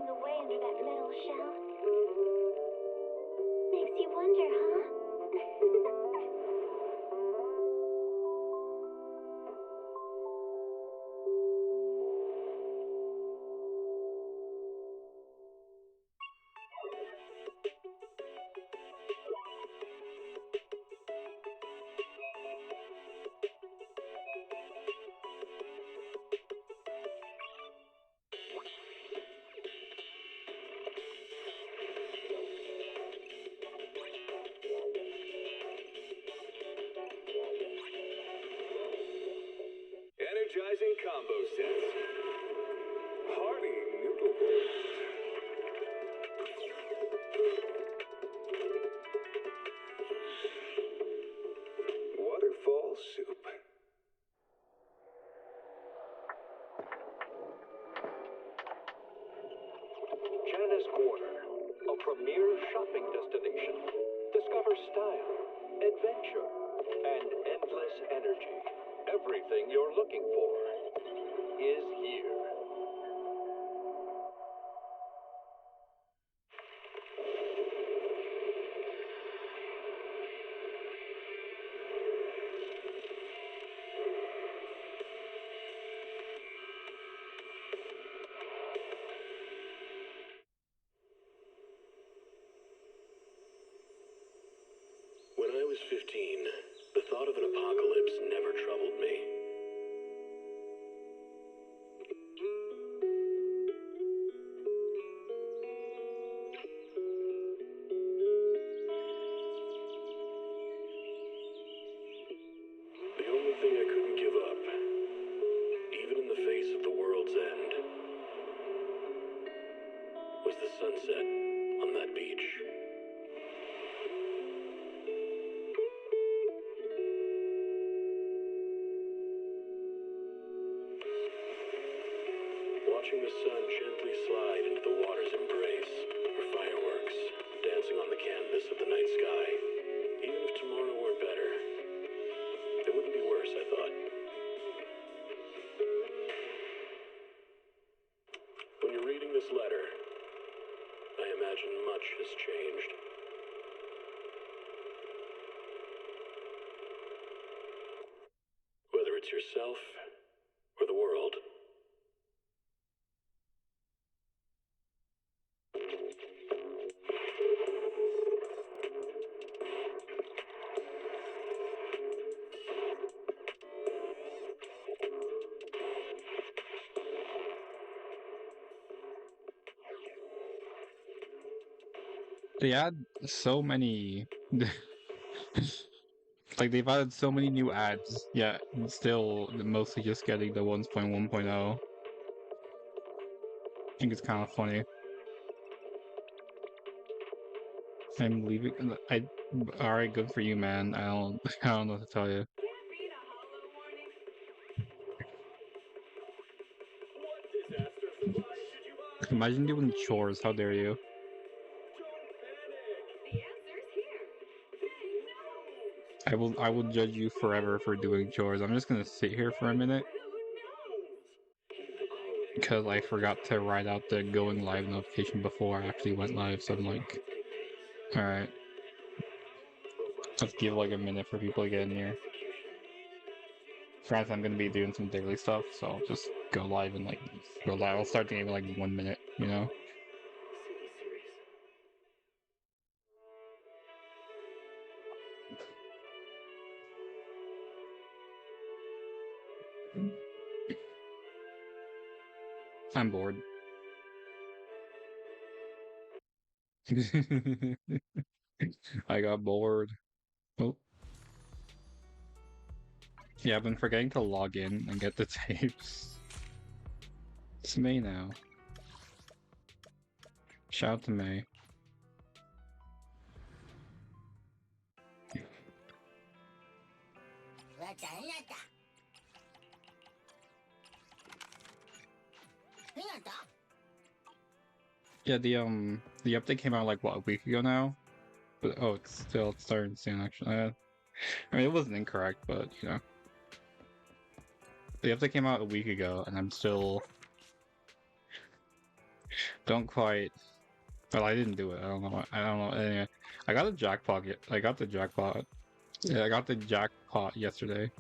away under that metal shell. Makes you wonder, huh? Energizing combo sets. Hearty noodle bowls. Waterfall soup. Janice Quarter, a premier shopping destination. Discover style, adventure, and endless energy. Everything you're looking for is here. When I was 15, the thought of an apocalypse never troubled me. The only thing I couldn't give up, even in the face of the world's end, was the sunset on that beach. Watching the sun gently slide into the water's embrace, or fireworks dancing on the canvas of the night sky. Even if tomorrow weren't better, it wouldn't be worse, I thought. When you're reading this letter, I imagine much has changed. Whether it's yourself or the world. They add so many like they've added so many new ads, yet still mostly just getting the 1.1.0. I think it's kind of funny. I'm leaving. Alright, good for you, man. I don't know what to tell you. Imagine doing chores. How dare you? I will judge you forever for doing chores. I'm just gonna sit here for a minute because I forgot to write out the going live notification before I actually went live. So I'm like, all right, let's give like a minute for people to get in here. France, I'm gonna be doing some daily stuff, so I'll just go live and like go live. I'll start the game in like 1 minute, you know. I'm bored. I got bored. Oh. Yeah, I've been forgetting to log in and get the tapes. It's May now. Shout out to May. Yeah, the update came out like what, a week ago now? But oh, it's starting soon actually. I mean, it wasn't incorrect, but you know. The update came out a week ago, and I'm still Don't quite. Well, I didn't do it. I don't know. I don't know. Anyway, I got a jackpot. I got the jackpot. Yeah, I got the jackpot yesterday.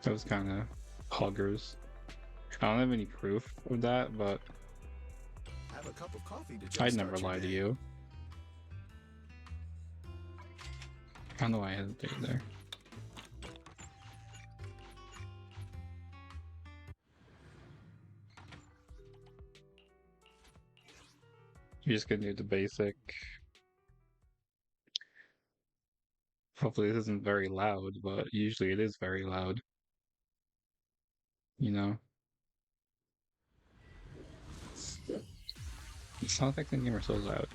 That was kind of huggers. I don't have any proof of that, but Have a cup of coffee to I'd jumpstart never your lie to day. you. I don't know why I hesitated there. You're just gonna do the basic. Hopefully this isn't very loud, but usually it is very loud. You know? The sound effects in game are so loud.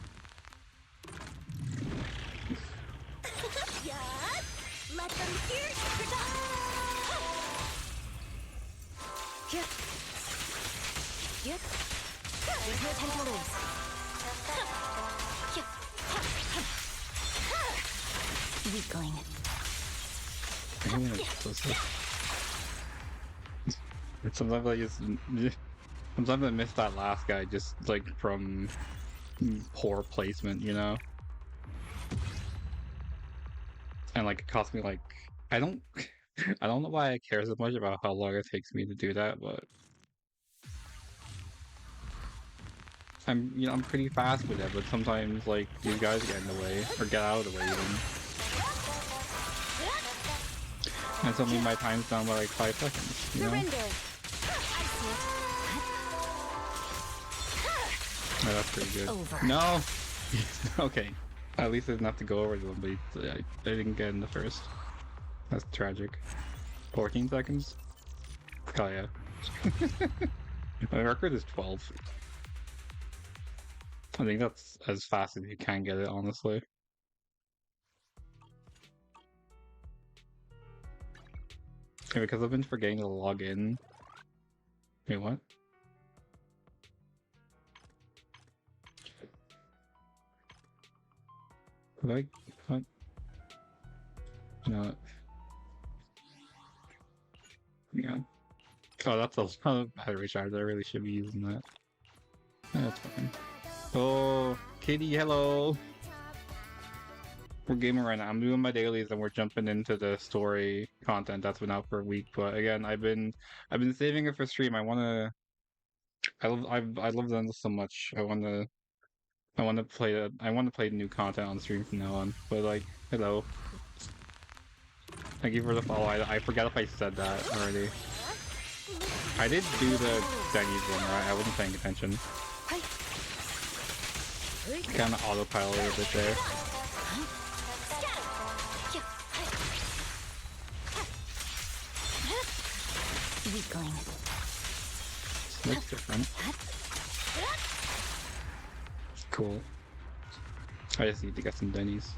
Yes! Let them hear you! Yep. Yep. There's no time to lose. Weakling. I mean, it's so- Sometimes I just sometimes I miss that last guy just like from poor placement, you know? And like it cost me like I don't I don't know why I care so much about how long it takes me to do that, but I'm pretty fast with it, but sometimes like these guys get in the way or get out of the way even. And suddenly my time's down by like 5 seconds, you know? Surrender. Oh, that's pretty good. Over. No! Okay. At least I didn't have to go over to him, but I didn't get in the first. That's tragic. 14 seconds? Oh yeah. My record is 12. I think that's as fast as you can get it, honestly. Okay, because I've been forgetting to log in. Wait, what? What? No. Yeah. Oh, that's a lot of battery charge. I really should be using that. Yeah, that's fine. Oh, Kitty, hello! We're gaming right now. I'm doing my dailies and we're jumping into the story content that's been out for a week. But again, I've been saving it for stream. I love them so much. I wanna play the new content on stream from now on. But like, hello. Thank you for the follow. I forgot if I said that already. I did do the Dailies one, right? I wasn't paying attention. Kind of autopiloted a bit there. Weakling. Looks different. Cool. I just need to get some Denny's.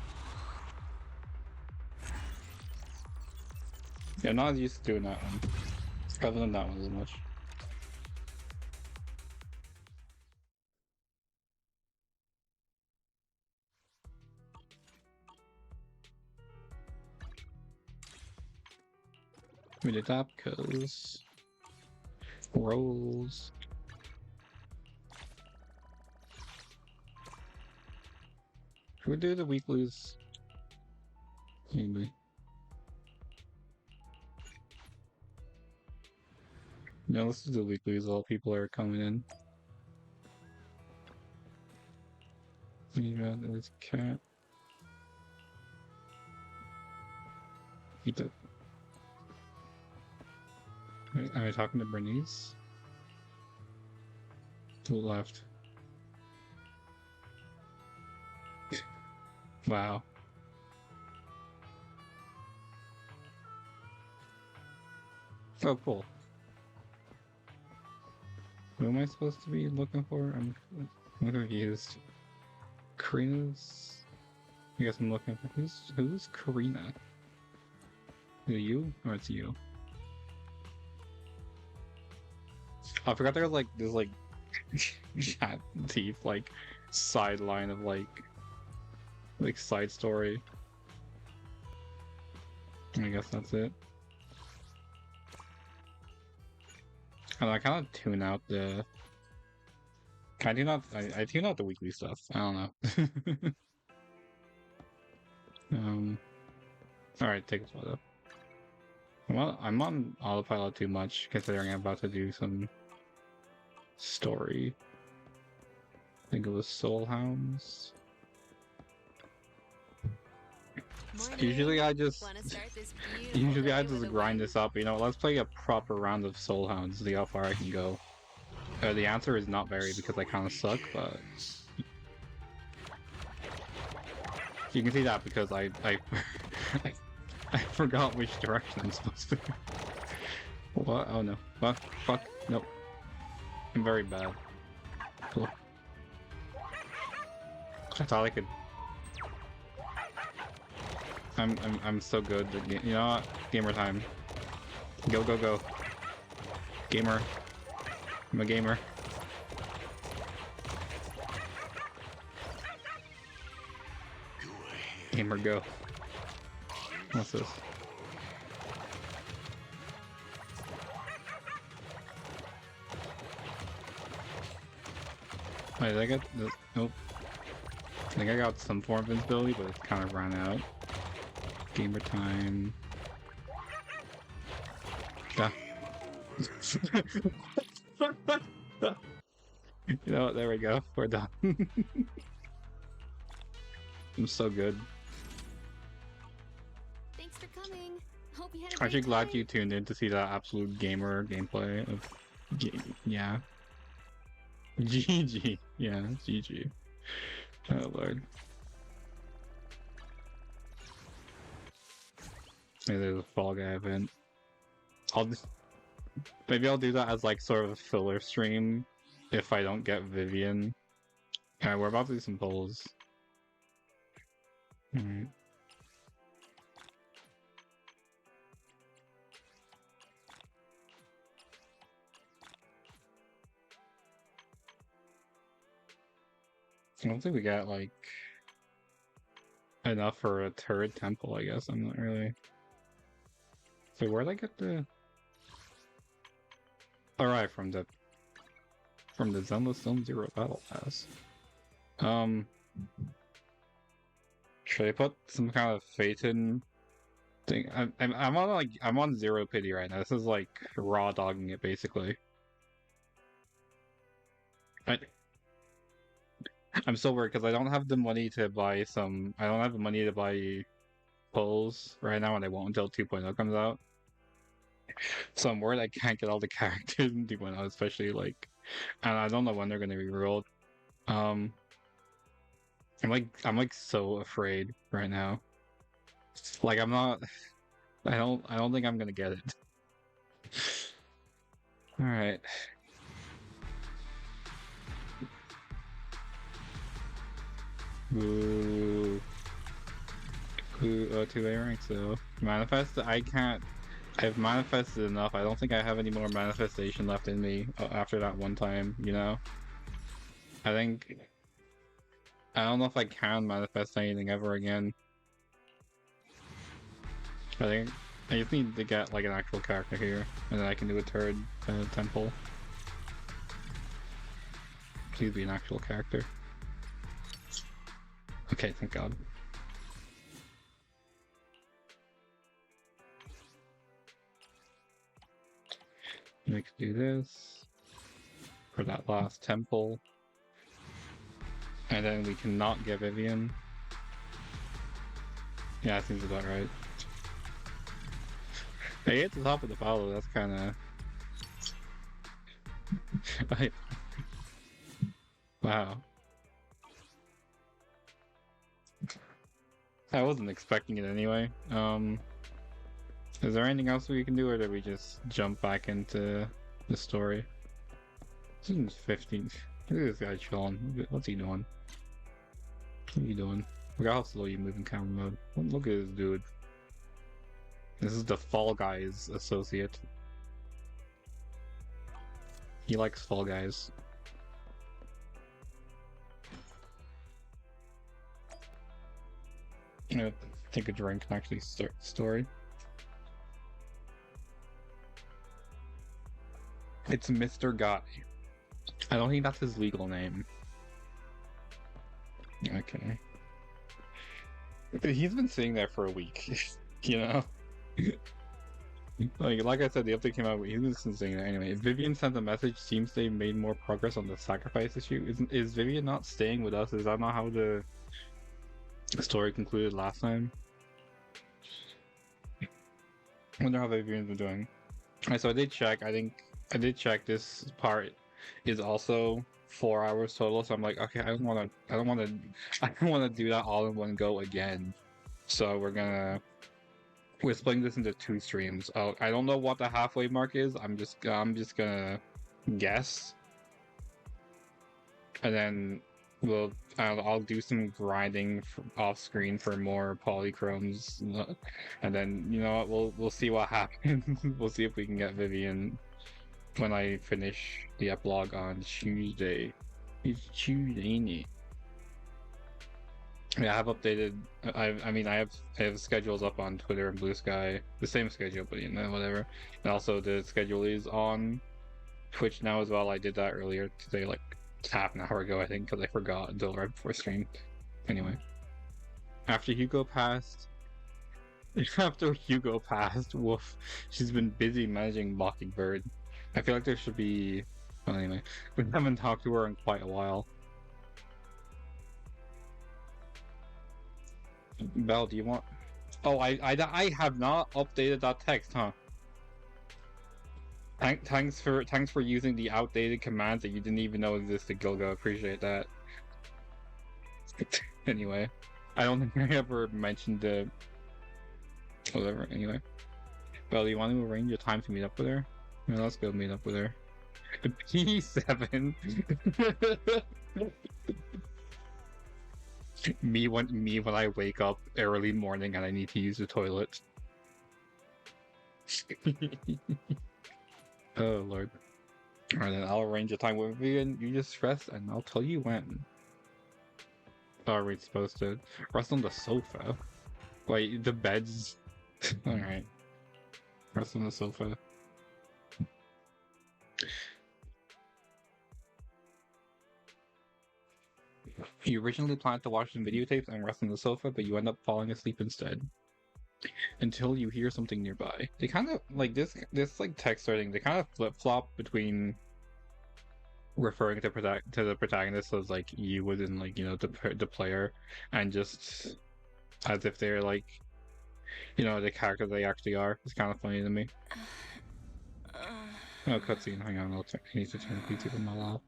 Yeah, I'm not used to doing that one. Other than that one as much. We did that because rolls. Should we do the weeklies? Maybe. No, let's do the weeklies while people are coming in. Yeah, there's a cat. Eat it. Wait, am I talking to Bernice? To the left. Wow. Oh, cool. Who am I supposed to be looking for? I'm confused. Karina's... I guess I'm looking for... Who's Karina? Is it you? Or it's you? I forgot there's like cat thief like sideline of like side story. I guess that's it. And I kind of tune out the I tune out the weekly stuff. I don't know. Alright, take a photo. Well, I'm on autopilot too much, considering I'm about to do some story. I think it was Soul Hounds. Usually I just grind this up, you know, let's play a proper round of Soul Hounds, see how far I can go. The answer is not very because I kind of suck, but you can see that because I I forgot which direction I'm supposed to go. What? Oh no. What? Fuck. Nope. I'm very bad. Cool. I thought I could. I'm so good. You know what? Gamer time. Go go go. Gamer. I'm a gamer. Gamer go. What's this? Wait, did I get this? Nope. I think I got some form of invincibility, but it's kind of ran out. Gamer time. Yeah. You know what? There we go. We're done. I'm so good. Thanks for coming. Hope you had a I'm actually great glad time. you tuned in to see that absolute gamer gameplay of yeah. GG. Yeah, GG. Oh lord. Maybe there's a Fall Guy event. Maybe I'll do that as like sort of a filler stream if I don't get Vivian. Alright, we're about to do some polls. Alright. I don't think we got like enough for a turret temple, I guess. I'm not really. So where'd I get the alright from the Zenless Zone Zero Battle Pass? Should I put some kind of Phaeton thing? I'm on like I'm on zero pity right now. This is like raw dogging it basically. I'm so worried because I don't have the money to buy some. I don't have the money to buy pulls right now, and I won't until 2.0 comes out. So I'm worried I can't get all the characters in 2.0, especially like, and I don't know when they're gonna be rolled. I'm like so afraid right now. Like I'm not. I don't think I'm gonna get it. All right. Ooh. Ooh, 2A rank, so manifest. I can't. I've manifested enough. I don't think I have any more manifestation left in me after that one time. You know. I think. I don't know if I can manifest anything ever again. I think I just need to get like an actual character here, and then I can do a third temple. Please be an actual character. Okay, thank God. We could do this for that last temple. And then we cannot get Vivian. Yeah, that seems about right. I hit the top of the follow, that's kinda... Wow. I wasn't expecting it anyway. Is there anything else we can do, or did we just jump back into the story? This is 15. Look at this guy chilling. What's he doing? What are you doing? Look how slow you move in camera mode. Look at this dude. This is the Fall Guys associate. He likes Fall Guys. I'm gonna take a drink and actually start the story. It's Mr. Guy. I don't think that's his legal name. Okay. He's been sitting there for a week, you know? Like I said, the update came out, he's been sitting there anyway. Vivian sent a message, seems they made more progress on the sacrifice issue. Is Vivian not staying with us? Is that not how the story concluded last time? I wonder how Vivian's been doing. Alright, so I did check, I did check this part is also 4 hours total, so I'm like, okay, I don't wanna do that all in one go again. So we're splitting this into 2 streams. I don't know what the halfway mark is. I'm just gonna guess, and then I'll do some grinding off screen for more polychromes, and then you know what, we'll see what happens. We'll see if we can get Vivian when I finish the epilogue on Tuesday. It's Tuesday, ain't it? Yeah, I have updated. I have schedules up on Twitter and Blue Sky, the same schedule, but you know, whatever. And also the schedule is on Twitch now as well. I did that earlier today, like half an hour ago, I think, because I forgot until right before stream. Anyway, after Hugo passed, woof, she's been busy managing Mockingbird. I feel like there should be. Well, anyway, we haven't talked to her in quite a while. Belle, do you want? Oh, I have not updated that text, huh? Thanks for using the outdated commands that you didn't even know existed, Gilgo. Appreciate that. Anyway, I don't think I ever mentioned the whatever. Anyway, Belle, do you want to arrange a time to meet up with her? Yeah, let's go meet up with her. P7. Me when I wake up early morning and I need to use the toilet. Oh lord. Alright, then I'll arrange a time with you and you just rest and I'll tell you when. Are we supposed to rest on the sofa? Wait, the bed's alright. Rest on the sofa. You originally planned to watch some videotapes and rest on the sofa, but you end up falling asleep instead. Until you hear something nearby. They kind of, like, this like, text starting, they kind of flip-flop between referring to the protagonist as, like, you would in, like, you know, the player, and just as if they're, like, you know, the character they actually are. It's kind of funny to me. Oh, cutscene. Hang on, I need to turn the PC from my lap.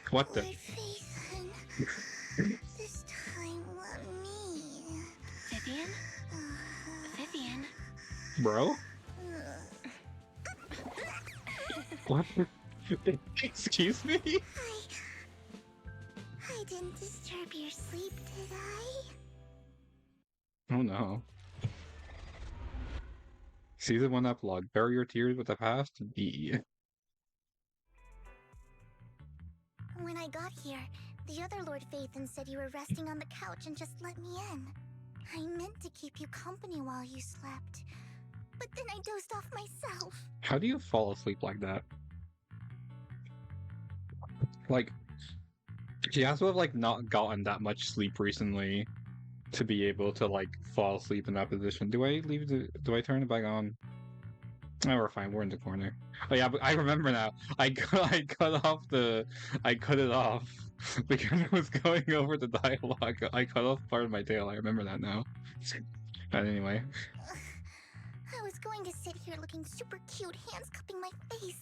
What the? This time, let me. Vivian? Vivian? Bro? What? Excuse me? I didn't disturb your sleep, did I? Oh no. Season 1 epilogue. Bury your tears with the past? B. When I got here, the other Lord Phaethon said you were resting on the couch and just let me in. I meant to keep you company while you slept, but then I dozed off myself. How do you fall asleep like that? Like, she has to have, like, not gotten that much sleep recently to be able to, like, fall asleep in that position. Do I turn it back on? Oh, we're fine. We're in the corner. Oh yeah, but I remember now. I cut it off because it was going over the dialogue. I cut off part of my tail. I remember that now. But anyway. I was going to sit here looking super cute, hands cupping my face.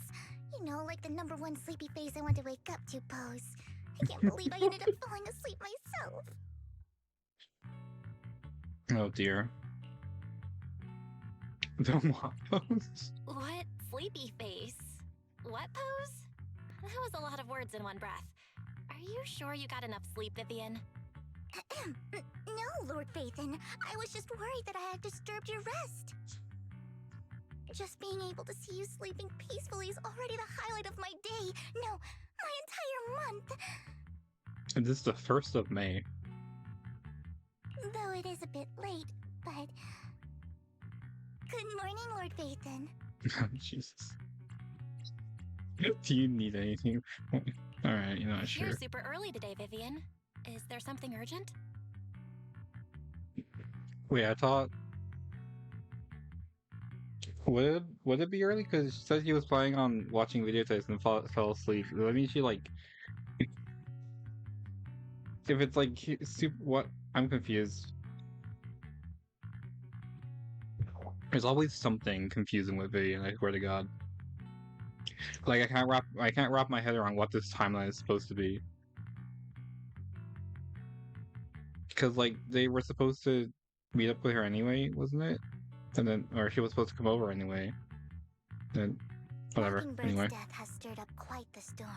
You know, like the #1 sleepy face I want to wake up to pose. I can't believe I ended up falling asleep myself. Oh dear. The what pose? What? Sleepy face? What pose? That was a lot of words in one breath. Are you sure you got enough sleep, Vivian? No, Lord Phaethon. I was just worried that I had disturbed your rest. Just being able to see you sleeping peacefully is already the highlight of my day. No, my entire month. And this is the 1st of May. Though it is a bit late, but... Good morning, Lord Phaethon. Jesus. Do you need anything? Alright, you know, sure. You're super early today, Vivian. Is there something urgent? Wait, I thought... Would it be early? Because she said she was planning on watching videotapes and fell asleep. That means she, like... If it's, like, super... What? I'm confused. There's always something confusing with Vivian, I swear to God. Like, I can't wrap my head around what this timeline is supposed to be. Because, like, they were supposed to meet up with her anyway, wasn't it? And then, or she was supposed to come over anyway. Then, whatever. Mockingbird's Anyway. death has stirred up quite the storm.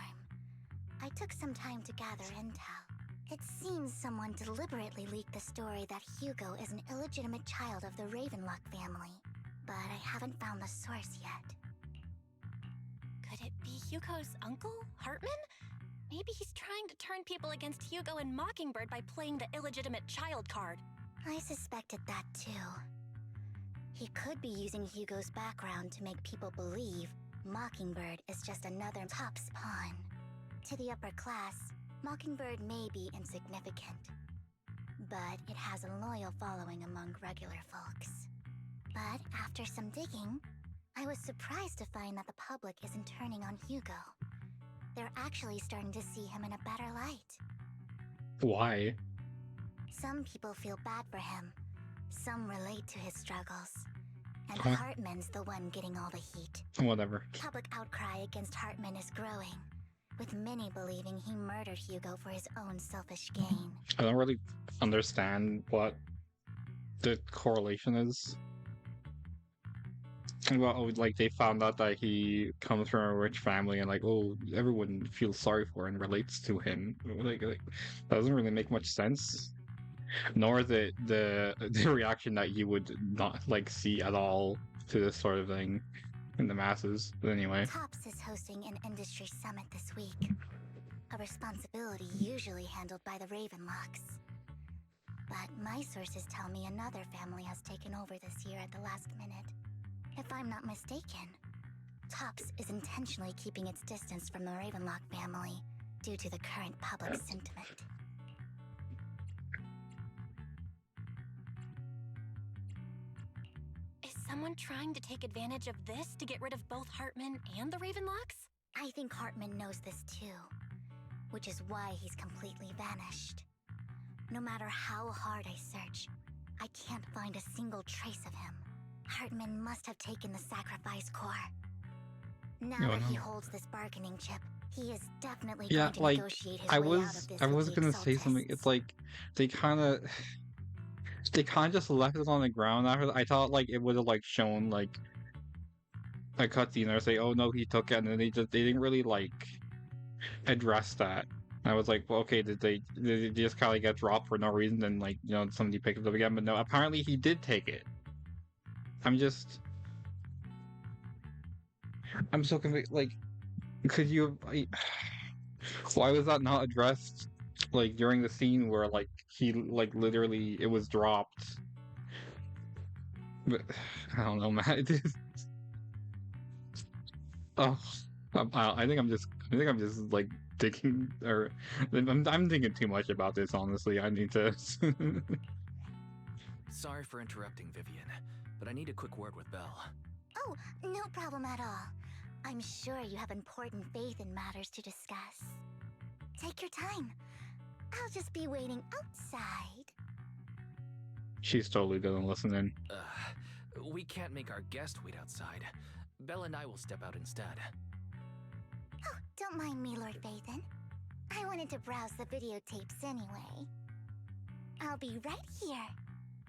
I took some time to gather intel. It seems someone deliberately leaked the story that Hugo is an illegitimate child of the Ravenlock family, but I haven't found the source yet. Could it be Hugo's uncle, Hartman? Maybe he's trying to turn people against Hugo and Mockingbird by playing the illegitimate child card. I suspected that too. He could be using Hugo's background to make people believe Mockingbird is just another Top's pawn. To the upper class, Mockingbird may be insignificant, but it has a loyal following among regular folks. But after some digging, I was surprised to find that the public isn't turning on Hugo. They're actually starting to see him in a better light. Why? Some people feel bad for him. Some relate to his struggles. And Huh? Hartman's the one getting all the heat. Whatever. Public outcry against Hartman is growing, with many believing he murdered Hugo for his own selfish gain. I don't really understand what the correlation is. Well, like, they found out that he comes from a rich family and, like, oh, everyone feels sorry for and relates to him. Like that doesn't really make much sense. Nor the reaction that you would not, like, see at all to this sort of thing in the masses. But anyway. Tops is hosting an industry summit this week, a responsibility usually handled by the Ravenlocks. But my sources tell me another family has taken over this year at the last minute. If I'm not mistaken, Tops is intentionally keeping its distance from the Ravenlock family due to the current public sentiment. Is someone trying to take advantage of this to get rid of both Hartman and the Ravenlocks? I think Hartman knows this too, which is why he's completely vanished. No matter how hard I search, I can't find a single trace of him. Hartman must have taken the sacrifice core. Now that he holds this bargaining chip, he is definitely going to negotiate his way out of this. I was gonna say something. It's like they kind of just left it on the ground after. I thought, like, it would have, like, shown, like, a cutscene or say, oh no, he took it, and then they didn't really, like, address that. I was like, well, okay, did they just kind of get dropped for no reason, and, like, you know, somebody picked it up again? But no, apparently he did take it. I'm so confused. Like, could you have, why was that not addressed, like, during the scene where, like, he, like, literally, it was dropped? But I don't know, man. It is. Oh, I think I'm just like thinking, or I'm thinking too much about this. Honestly, I need to. Sorry for interrupting, Vivian, but I need a quick word with Belle. Oh, no problem at all. I'm sure you have important faith in matters to discuss. Take your time. I'll just be waiting outside. She's totally gonna listen in. We can't make our guest wait outside. Belle and I will step out instead. Oh, don't mind me, Lord Phaethon. I wanted to browse the videotapes anyway. I'll be right here.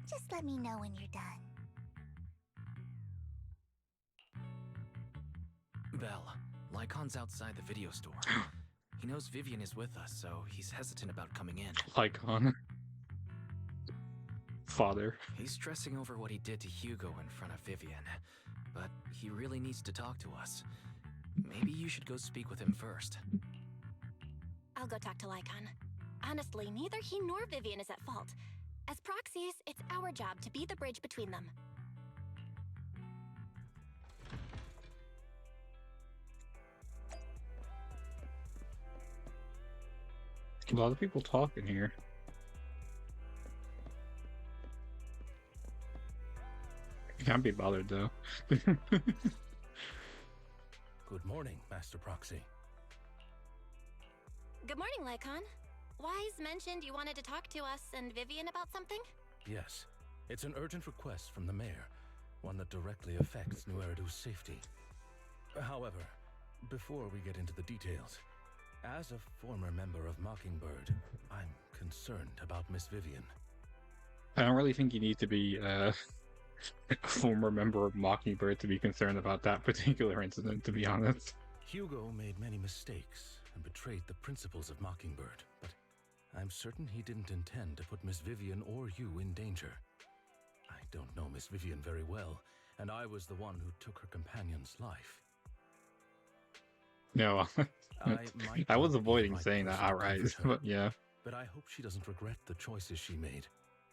Just let me know when you're done. Belle, Lycon's outside the video store. He knows Vivian is with us, so he's hesitant about coming in. Lycon. Father. He's stressing over what he did to Hugo in front of Vivian, but he really needs to talk to us. Maybe you should go speak with him first. I'll go talk to Lycon. Honestly, neither he nor Vivian is at fault. As proxies, it's our job to be the bridge between them. A lot of people talking here. Can't be bothered though. Good morning, Master Proxy. Good morning, Lycon. Wise mentioned you wanted to talk to us and Vivian about something? Yes, it's an urgent request from the mayor, one that directly affects New Eridu's safety. However, before we get into the details, as a former member of Mockingbird, I'm concerned about Miss Vivian. I don't really think you need to be a former member of Mockingbird to be concerned about that particular incident, to be honest. Hugo made many mistakes and betrayed the principles of Mockingbird, but I'm certain he didn't intend to put Miss Vivian or you in danger. I don't know Miss Vivian very well, and I was the one who took her companion's life. No, I was avoiding right saying that person to outright, comfort her, but yeah. But I hope she doesn't regret the choices she made,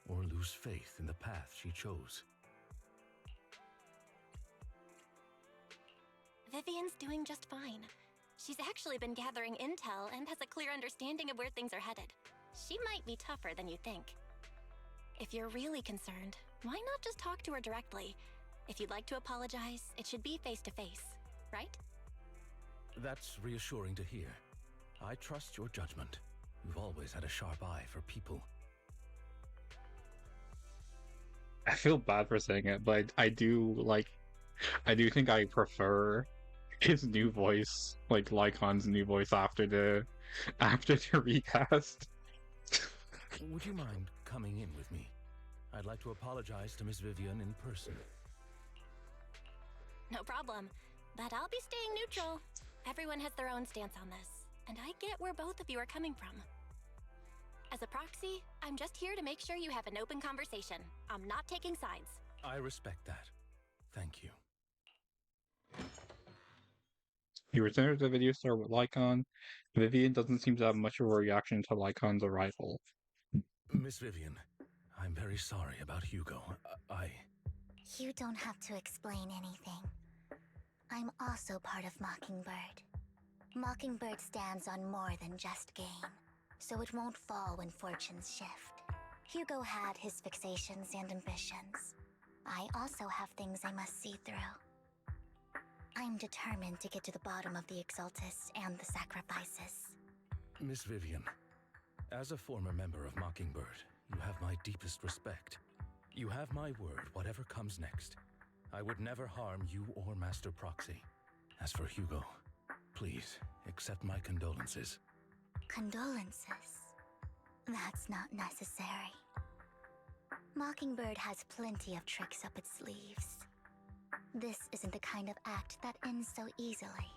or lose faith in the path she chose. Vivian's doing just fine. She's actually been gathering intel and has a clear understanding of where things are headed. She might be tougher than you think. If you're really concerned, why not just talk to her directly? If you'd like to apologize, it should be face to face, right? That's reassuring to hear. I trust your judgment. You've always had a sharp eye for people. I feel bad for saying it, but I do think I prefer his new voice, like Lycon's new voice after the recast. Would you mind coming in with me? I'd like to apologize to Miss Vivian in person. No problem. But I'll be staying neutral. Everyone has their own stance on this, and I get where both of you are coming from. As a proxy, I'm just here to make sure you have an open conversation. I'm not taking sides. I respect that. Thank you. He returned to the video store with Lycon. Vivian doesn't seem to have much of a reaction to Lycon's arrival. Miss Vivian, I'm very sorry about Hugo. You don't have to explain anything. I'm also part of Mockingbird. Mockingbird stands on more than just game, so it won't fall when fortunes shift. Hugo had his fixations and ambitions. I also have things I must see through. I'm determined to get to the bottom of the Exaltists and the sacrifices. Miss Vivian, as a former member of Mockingbird, you have my deepest respect. You have my word, whatever comes next. I would never harm you or Master Proxy. As for Hugo, please accept my condolences. Condolences? That's not necessary. Mockingbird has plenty of tricks up its sleeves. This isn't the kind of act that ends so easily.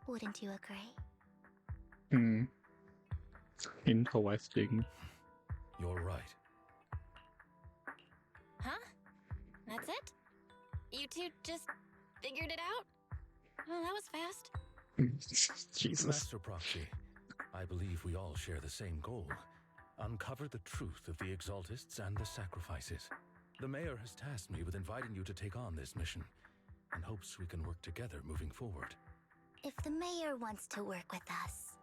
Wouldn't you agree? Interesting. You're right. Huh? That's it? You two just figured it out? Well, that was fast. Jesus. Master Proxy, I believe we all share the same goal. Uncover the truth of the Exaltists and the sacrifices. The mayor has tasked me with inviting you to take on this mission, and hopes we can work together moving forward. If the mayor wants to work with us,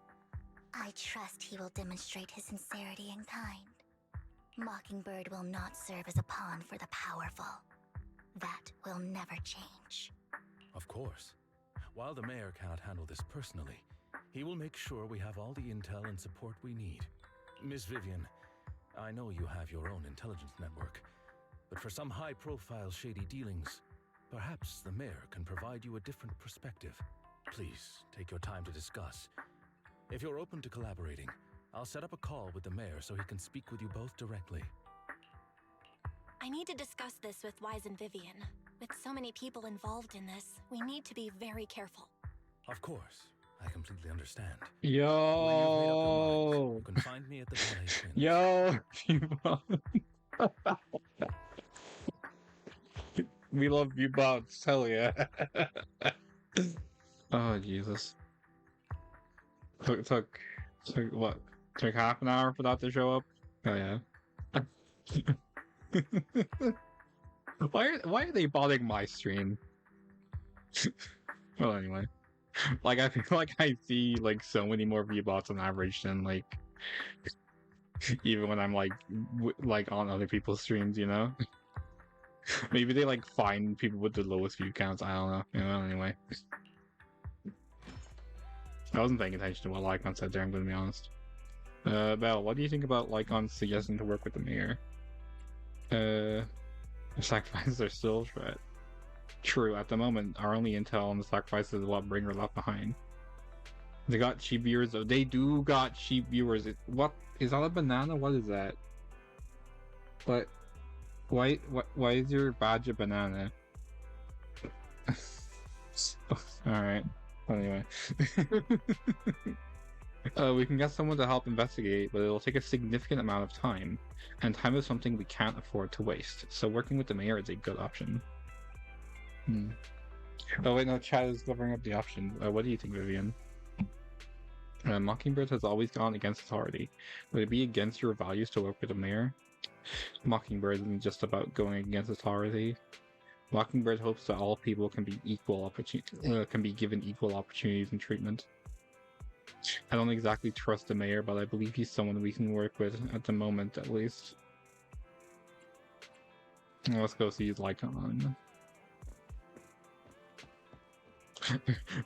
I trust he will demonstrate his sincerity in kind. Mockingbird will not serve as a pawn for the powerful. That will never change. Of course. While the mayor cannot handle this personally, he will make sure we have all the intel and support we need. Miss Vivian, I know you have your own intelligence network, but for some high-profile shady dealings, perhaps the mayor can provide you a different perspective. Please, take your time to discuss. If you're open to collaborating, I'll set up a call with the mayor so he can speak with you both directly. I need to discuss this with Wise and Vivian. With so many people involved in this, we need to be very careful. Of course. I completely understand. Yo! You can find me at the Dailies. Yo! We love you bots, hell yeah. Oh, Jesus. Took what? Took half an hour for that to show up? Oh, yeah. Why are they botting my stream? Well, anyway. Like, I feel like I see, like, so many more VBots on average than, like, Even when I'm like like on other people's streams, you know. Maybe they like find people with the lowest view counts. I don't know. Well, anyway, I wasn't paying attention to what Lycon said there. I'm going to be honest. Belle, what do you think about Lycon suggesting to work with the mayor? The sacrifices are still a threat. True. At the moment, our only intel on the sacrifices is what Bringer left behind. They got sheep viewers. Though. They do got sheep viewers. What is that? A banana? What is that? What? Why is your badge a banana? Alright. Anyway. We can get someone to help investigate, but it'll take a significant amount of time. And time is something we can't afford to waste. So working with the mayor is a good option. Oh wait, no, Chad is covering up the option. What do you think, Vivian? Mockingbird has always gone against authority. Would it be against your values to work with the mayor? Mockingbird isn't just about going against authority. Mockingbird hopes that all people can be given equal opportunities and treatment. I don't exactly trust the mayor, but I believe he's someone we can work with at the moment, at least. Let's go see Lycon.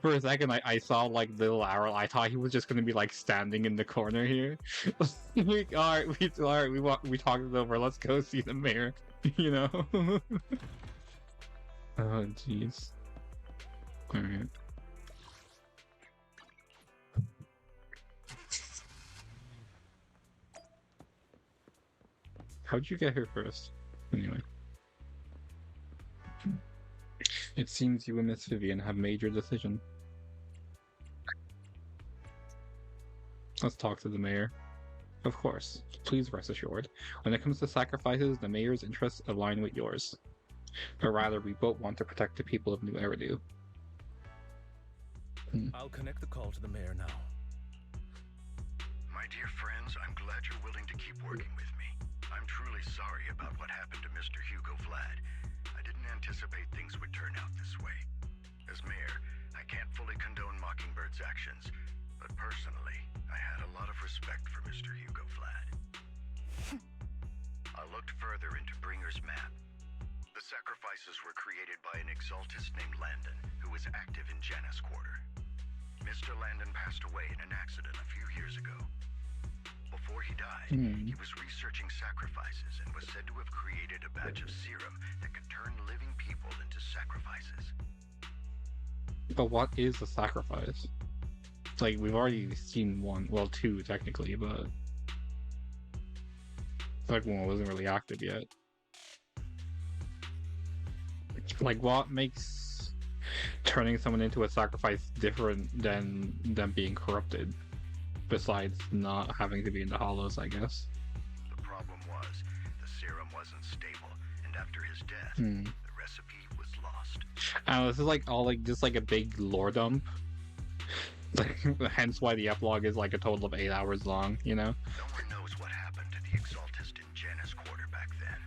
For a second, I saw like little arrow. I thought he was just gonna be like standing in the corner here. All right, we talked it over. Let's go see the mayor. You know. Oh jeez. All right. How'd you get here first? Anyway. It seems you and Miss Vivian have made your decision. Let's talk to the mayor. Of course. Please rest assured. When it comes to sacrifices, the mayor's interests align with yours. Or rather, we both want to protect the people of New Eridu. I'll connect the call to the mayor now. My dear friends, I'm glad you're willing to keep working with me. I'm truly sorry about what happened to Mr. Hugo Vlad. I didn't anticipate things would turn out this way. As mayor, I can't fully condone Mockingbird's actions, but personally, I had a lot of respect for Mr. Hugo Vlad. I looked further into Bringer's map. The sacrifices were created by an exaltist named Landon, who was active in Janus Quarter. Mr. Landon passed away in an accident a few years ago. Before he died, he was researching sacrifices and was said to have created a batch of serum that could turn living people into sacrifices. But what is a sacrifice? Like, we've already seen one, well, two technically, but the second one wasn't really active yet. Like, what makes turning someone into a sacrifice different than them being corrupted? Besides not having to be in the hollows, I guess. The problem was, the serum wasn't stable, and after his death, the recipe was lost. I don't know, this is like all like just like a big lore dump. Like, hence why the epilogue is like a total of 8 hours long, you know? No one knows what happened to the exaltist in Janus Quarter back then.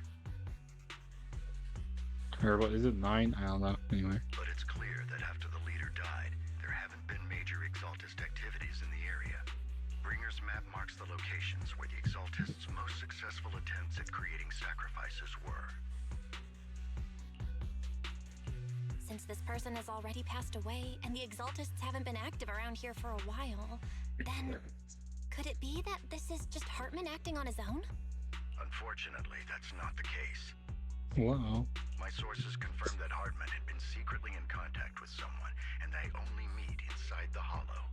Or what is it, 9? I don't know. Anyway. But it's clear that after the leader died, there haven't been major exaltist activities in the area. Bringer's map marks the locations where the exaltists' most successful attempts at creating sacrifices were. Since this person has already passed away, and the exaltists haven't been active around here for a while, then could it be that this is just Hartman acting on his own? Unfortunately, that's not the case. Wow. My sources confirmed that Hartman had been secretly in contact with someone, and they only meet inside the Hollow.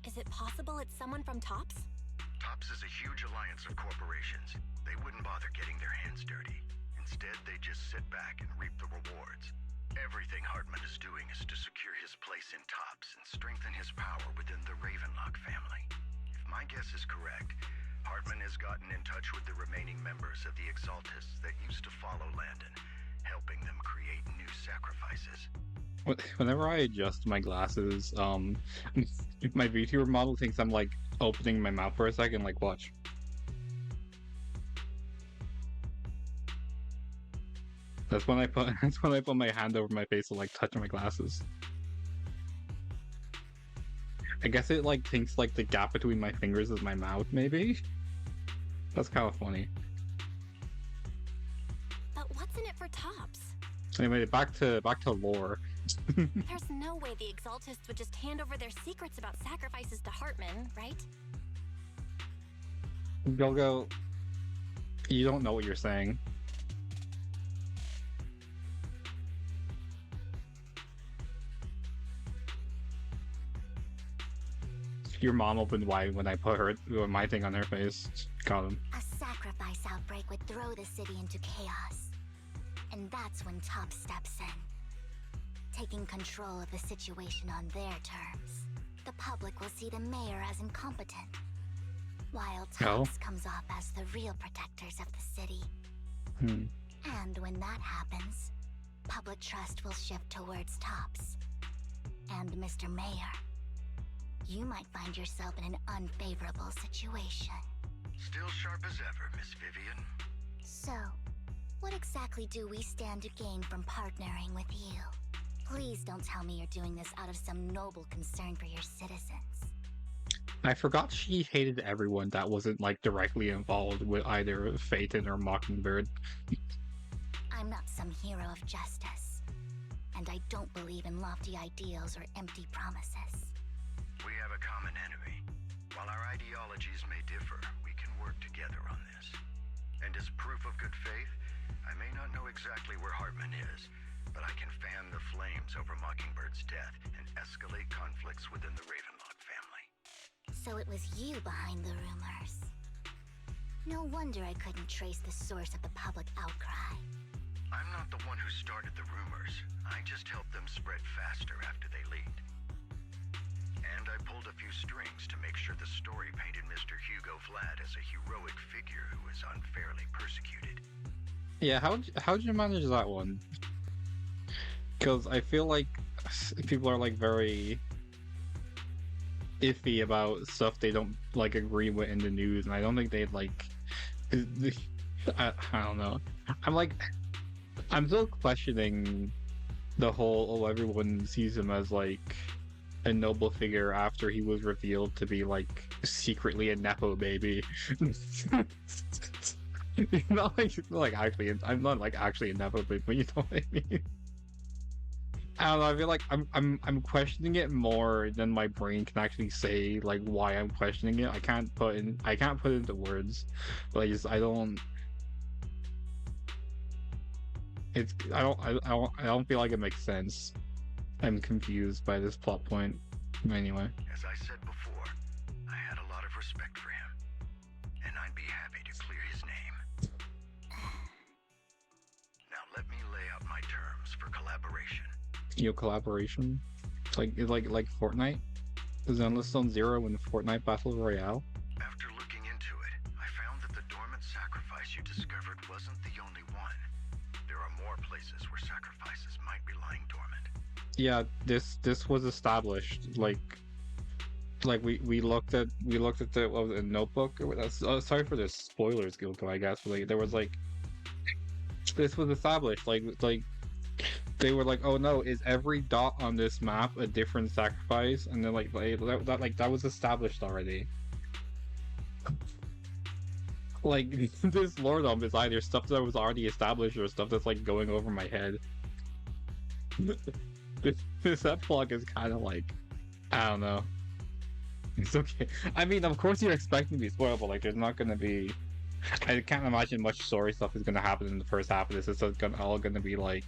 Is it possible it's someone from TOPS? TOPS is a huge alliance of corporations. They wouldn't bother getting their hands dirty. Instead, they just sit back and reap the rewards. Everything Hartman is doing is to secure his place in TOPS and strengthen his power within the Ravenlock family. If my guess is correct, Hartman has gotten in touch with the remaining members of the Exaltists that used to follow Landon, helping them create new sacrifices. Whenever I adjust my glasses, my VTuber model thinks I'm like opening my mouth for a second, like watch. That's when I put my hand over my face to like touch my glasses. I guess it like thinks like the gap between my fingers is my mouth, maybe? That's kind of funny. But what's in it for Tops? Anyway, back to lore. There's no way the Exaltists would just hand over their secrets about sacrifices to Hartman, right? Golgo, you don't know what you're saying. Your mom opened wide when I put my thing on her face. Got him. A sacrifice outbreak would throw the city into chaos. And that's when Top steps in, taking control of the situation on their terms. The public will see the mayor as incompetent, while Tops comes off as the real protectors of the city. And when that happens, public trust will shift towards Tops. And Mr. Mayor, you might find yourself in an unfavorable situation. Still sharp as ever, Miss Vivian. So, what exactly do we stand to gain from partnering with you? Please don't tell me you're doing this out of some noble concern for your citizens. I forgot she hated everyone that wasn't like directly involved with either Phaeton or Mockingbird. I'm not some hero of justice, and I don't believe in lofty ideals or empty promises. We have a common enemy. While our ideologies may differ, we can work together on this. And as proof of good faith, I may not know exactly where Hartman is, but I can fan the flames over Mockingbird's death and escalate conflicts within the Ravenlock family. So it was you behind the rumors. No wonder I couldn't trace the source of the public outcry. I'm not the one who started the rumors. I just helped them spread faster after they leaked. And I pulled a few strings to make sure the story painted Mr. Hugo Vlad as a heroic figure who was unfairly persecuted. Yeah, how'd you manage that one? Because I feel like people are like very iffy about stuff they don't like agree with in the news, and I don't think they'd like. I don't know. I'm still questioning the whole everyone sees him as like a noble figure after he was revealed to be like secretly a nepo baby. Not like actually, I'm not like actually a nepo baby, but you know what I mean. I don't know. I feel like I'm questioning it more than my brain can actually say like why I'm questioning it. I can't put it into words, but I don't feel like it makes sense. I'm confused by this plot point. Anyway. As I said before, I had a lot of respect for him, and I'd be happy to clear his name. Now let me lay out my terms for collaboration. Collaboration? Like Fortnite? Zenless Zone Zero in Fortnite Battle Royale? After looking into it, I found that the dormant sacrifice you discovered wasn't the only one. There are more places where sacrifices might be lying dormant. Yeah, this was established. Like we looked at the what was it, notebook. Sorry for the spoilers, Gilko, I guess. But like there was like this was established. Like they were like, oh no, is every dot on this map a different sacrifice? And then that was established already. Like this lore dump is either stuff that was already established or stuff that's like going over my head. This epilogue is kind of like, I don't know. It's okay. I mean, of course you're expecting to be spoiled, but like there's not gonna be. I can't imagine much story stuff is gonna happen in the first half of this. It's all gonna be like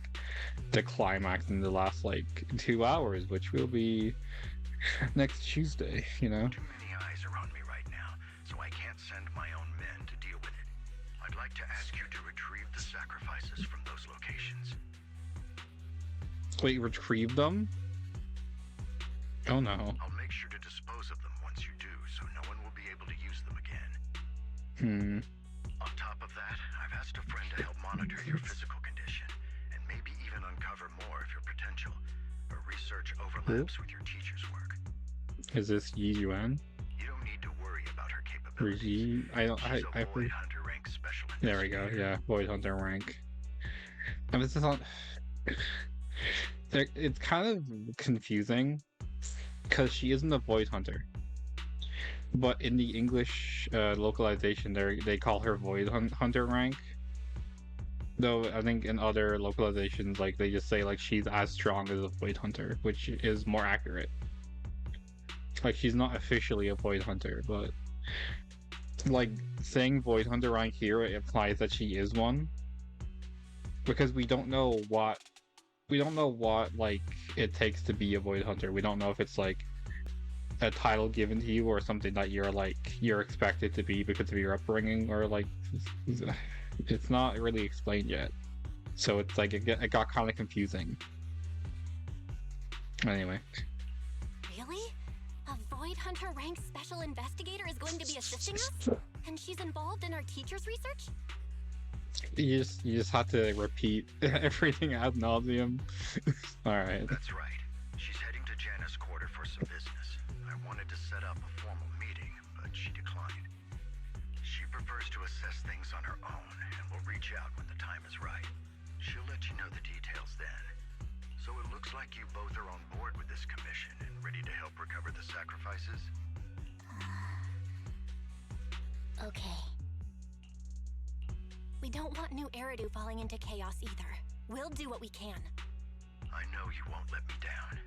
the climax in the last like 2 hours, which will be next Tuesday. You know. Too many eyes are on me right now, so I can't send my own men to deal with it. I'd like to ask you to retrieve the sacrifices from those locations. Wait, retrieve them? Oh no. I'll make sure to dispose of them once you do, so no one will be able to use them again. On top of that, I've asked a friend to help monitor your physical condition, and maybe even uncover more of your potential, or research overlaps with your teacher's work. Is this Yi Yuan? You don't need to worry about her capabilities. She's a Void Hunter rank special investigator. There we go, yeah, Void Hunter rank. I mean, this is not... It's kind of confusing because she isn't a void hunter. But in the English localization, they call her void hunter rank. Though I think in other localizations, like they just say like she's as strong as a void hunter, which is more accurate. Like she's not officially a void hunter, but like saying void hunter rank here, it implies that she is one. Because we don't know what like it takes to be a void hunter. We don't know if it's like a title given to you or something that you're expected to be because of your upbringing, or like it's not really explained yet. So it's like it got kind of confusing. Anyway. Really? A Void Hunter ranked special investigator is going to be assisting us? And she's involved in our teacher's research? You just have to repeat everything ad nauseum. Alright. That's right. She's heading to Janna's quarter for some business. I wanted to set up a formal meeting, but she declined. She prefers to assess things on her own, and will reach out when the time is right. She'll let you know the details then. So it looks like you both are on board with this commission and ready to help recover the sacrifices? Okay. We don't want New Eridu falling into chaos either. We'll do what we can. I know you won't let me down.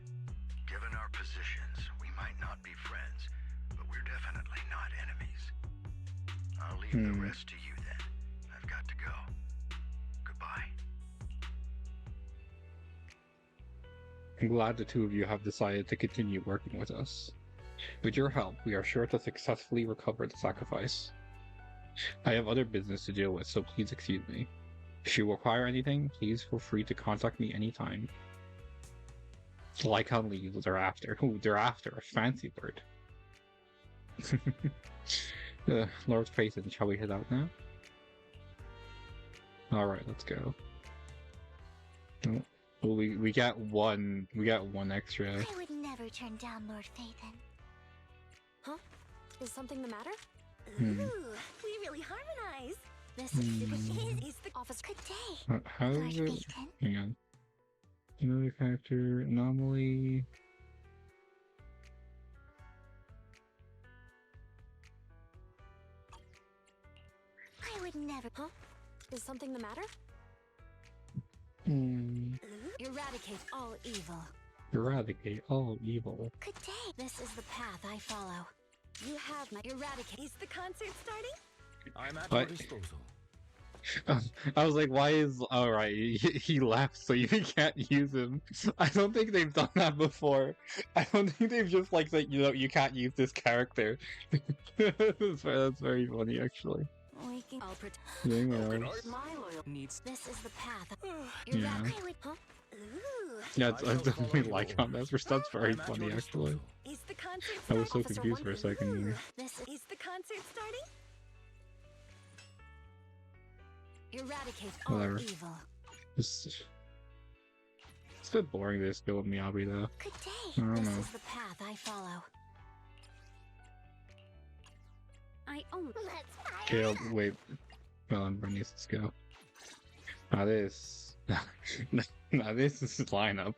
Given our positions, we might not be friends, but we're definitely not enemies. I'll leave the rest to you then. I've got to go. Goodbye. I'm glad the two of you have decided to continue working with us. With your help, we are sure to successfully recover the sacrifice. I have other business to deal with, so please excuse me. If you require anything, please feel free to contact me anytime. Like how leaves are after. Ooh, they're after a fancy word. Lord Payson, shall we head out now? Alright, let's go. Oh, well, we got one extra. I would never turn down Lord Phaethon. Huh? Is something the matter? Ooh, we really harmonize. This is the office. Good day, How Lord is it? Phaethon. Hang on. Another character anomaly. I would never. Huh? Is something the matter? Eradicate all evil. Eradicate all evil. Good day. This is the path I follow. You have my Eradicate. Is the concert starting? I'm at What? your disposal. I was like, why is... Alright, he left, so you can't use him. I don't think they've done that before. I don't think they've just like said, you know, you can't use this character. That's very funny, actually. Waking. I'll protect. Doing well. My loyal needs. This is the path. Yeah. I would. Huh? Ooh. Yeah, I definitely like on that. That's very I'm at funny, your actually. disposal. Is the concert I was so Officer confused for a second there. This Is the concert starting? eradicate all Whatever. evil. It's a bit boring to just go with Miyabi, though. Good day. I don't This know. is the path I follow. I own. Let's Okay, wait. Well, I'm Bernice, let's go. Now this... now this is lineup.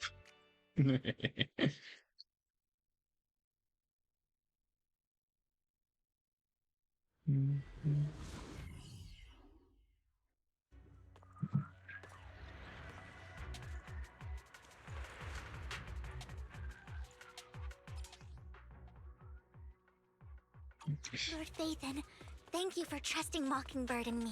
Lord Phaethon, thank you for trusting Mockingbird and me.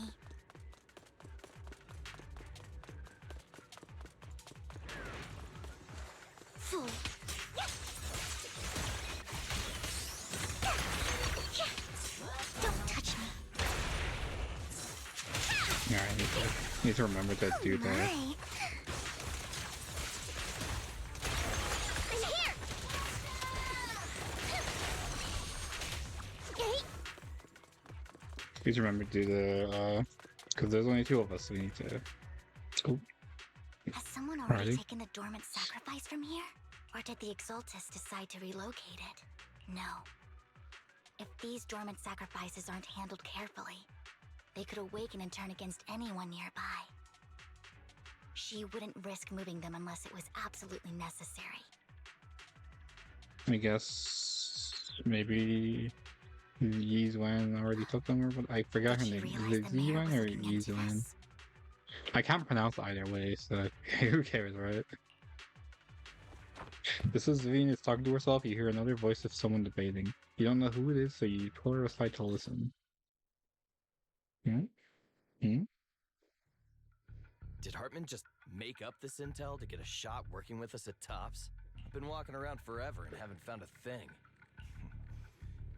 Fool. Don't touch me. Yeah, I need to remember to do that. My. I'm here. Hey. Please remember to do the, because there's only two of us, so we need to... Oh, Has someone already Alrighty. taken the dormant sacrifice from here? Or did the Exaltus decide to relocate it? No. If these dormant sacrifices aren't handled carefully, they could awaken and turn against anyone nearby. She wouldn't risk moving them unless it was absolutely necessary. I guess maybe Yizwan already took them, but I forgot her Did she name. Is realize it the mayor Yizwan was or looking into Yizwan? this? I can't pronounce either way, so who cares, right? This is Venus talking to herself. You hear another voice of someone debating. You don't know who it is, so you pull her aside to listen. Hmm? Hmm? Did Hartman just make up this intel to get a shot working with us at Tops? I've been walking around forever and haven't found a thing.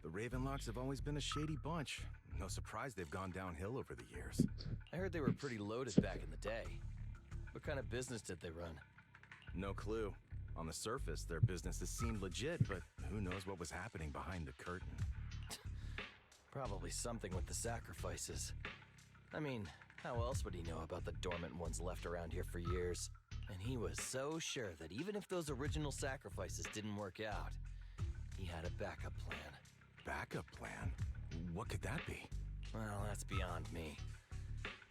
The Ravenlocks have always been a shady bunch. No surprise they've gone downhill over the years. I heard they were pretty loaded back in the day. What kind of business did they run? No clue. On the surface, their businesses seemed legit, but who knows what was happening behind the curtain. Probably something with the sacrifices. I mean, how else would he know about the dormant ones left around here for years? And he was so sure that even if those original sacrifices didn't work out, he had a backup plan. Backup plan? What could that be? Well, that's beyond me.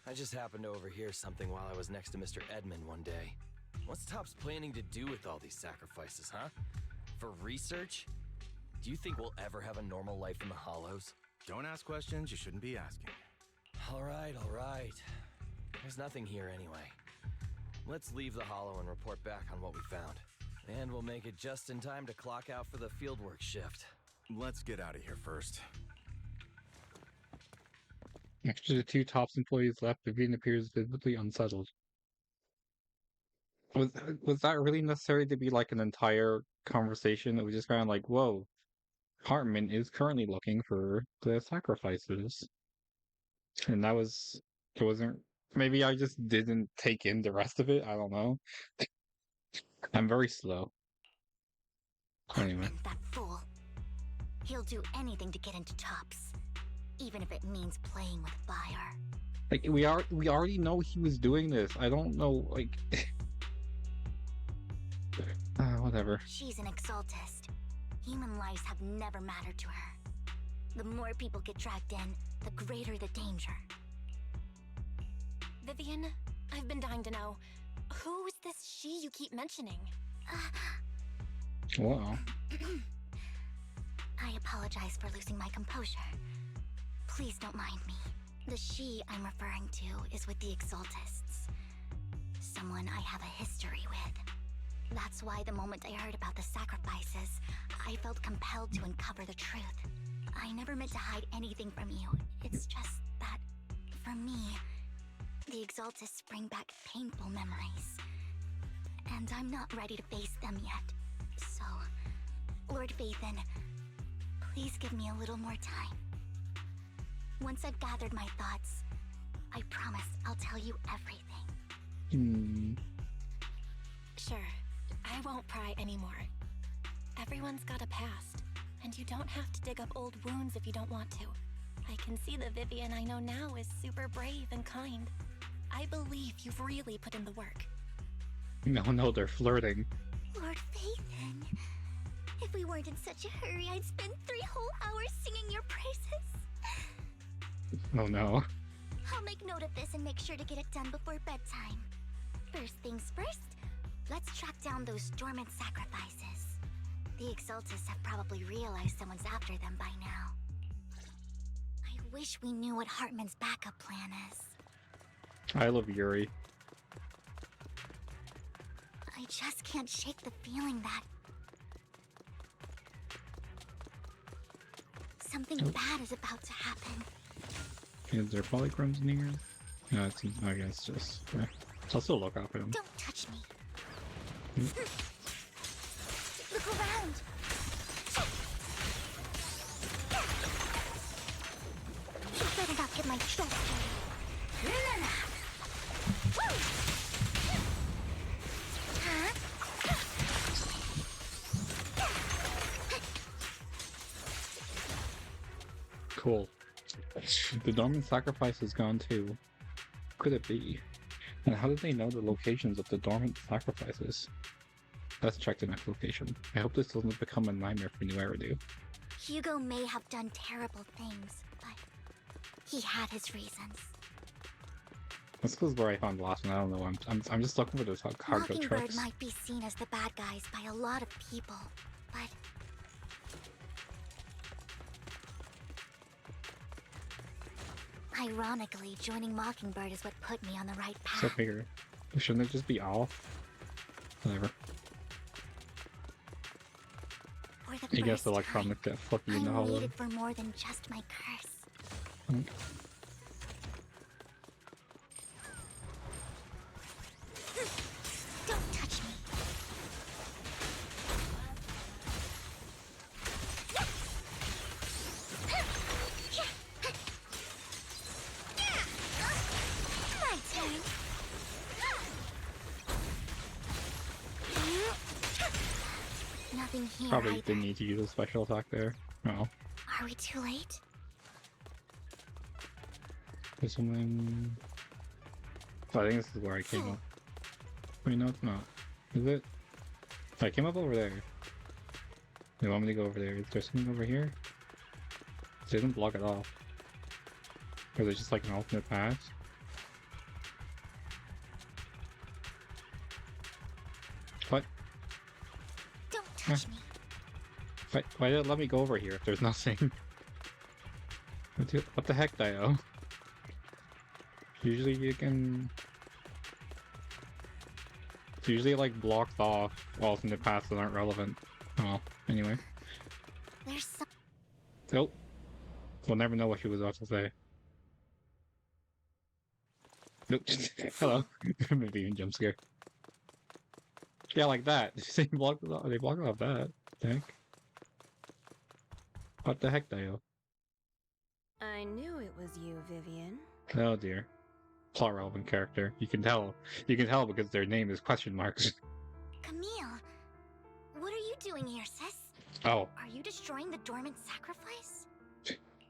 I just happened to overhear something while I was next to Mr. Edmund one day. What's Topps planning to do with all these sacrifices, huh? For research? Do you think we'll ever have a normal life in the Hollows? Don't ask questions you shouldn't be asking. All right. There's nothing here anyway. Let's leave the Hollow and report back on what we found. And we'll make it just in time to clock out for the fieldwork shift. Let's get out of here first. Next to the two Tops employees left, Vivian appears visibly unsettled. Was that really necessary to be like an entire conversation? It was just kind of like, whoa, Hartman is currently looking for the sacrifices. And it wasn't, maybe I just didn't take in the rest of it. I don't know. I'm very slow. Anyway. Hartman, that fool. He'll do anything to get into Tops, even if it means playing with fire. Like, we already know he was doing this. I don't know, like... whatever. She's an exaltist. Human lives have never mattered to her. The more people get dragged in, the greater the danger. Vivian, I've been dying to know. Who is this she you keep mentioning? Wow. I apologize for losing my composure. Please don't mind me. The she I'm referring to is with the exaltists. Someone I have a history with. That's why the moment I heard about the sacrifices, I felt compelled to uncover the truth. I never meant to hide anything from you. It's just that, for me, the exaltists bring back painful memories. And I'm not ready to face them yet. So, Lord Phaethon, please give me a little more time. Once I've gathered my thoughts, I promise I'll tell you everything. Sure, I won't pry anymore. Everyone's got a past, and you don't have to dig up old wounds if you don't want to. I can see the Vivian I know now is super brave and kind. I believe you've really put in the work. No, they're flirting. Lord Phaethon, if we weren't in such a hurry, I'd spend 3 whole hours singing your praises. Oh no. I'll make note of this and make sure to get it done before bedtime. First things first, let's track down those dormant sacrifices. The exaltists have probably realized someone's after them by now. I wish we knew what Hartman's backup plan is. I love Yuri. I just can't shake the feeling that something bad is about to happen. Is there polychromes near? No, it's, I guess just... Yeah. I'll still look out for them. Don't touch me. Look around. You better not get my dress dirty. Woo! Huh? Cool. The dormant sacrifice is gone too. Could it be? And how did they know the locations of the dormant sacrifices? Let's check the next location. I hope this doesn't become a nightmare for New Eridu. Hugo may have done terrible things, but he had his reasons. This was where I found the last one. I don't know. I'm just looking for those cargo Mockingbird trucks. might be seen as the bad guys by a lot of people, but Ironically, joining Mockingbird is what put me on the right path. So figure. Shouldn't it just be off? Whatever. For the I guess first the electronic that fuck you in the I'm hollow. needed for more than just my curse. Mm. Don't touch me. My turn. Nothing here Probably either. didn't need to use a special attack there. No. Are we too late? There's something. Oh, I think this is where I came up. Wait, no, it's not. Is it? I came up over there. They want me to go over there. Is there something over here? They didn't block it off. Or is it just like an alternate path? What? Don't touch me. Why did it let me go over here if there's nothing? What the heck, Dio? Usually you can... It's usually like blocked off alternate paths that aren't relevant. Oh, anyway. There's some... Nope. We'll never know what she was about to say. Nope. Hello. Maybe even jump scare. Yeah, like that. They blocked it off that. What the heck? What the heck, Dio? I knew it was you, Vivian. Oh dear. Plot relevant character. You can tell. You can tell because their name is question marks. Camille, what are you doing here, sis? Oh. Are you destroying the dormant sacrifice?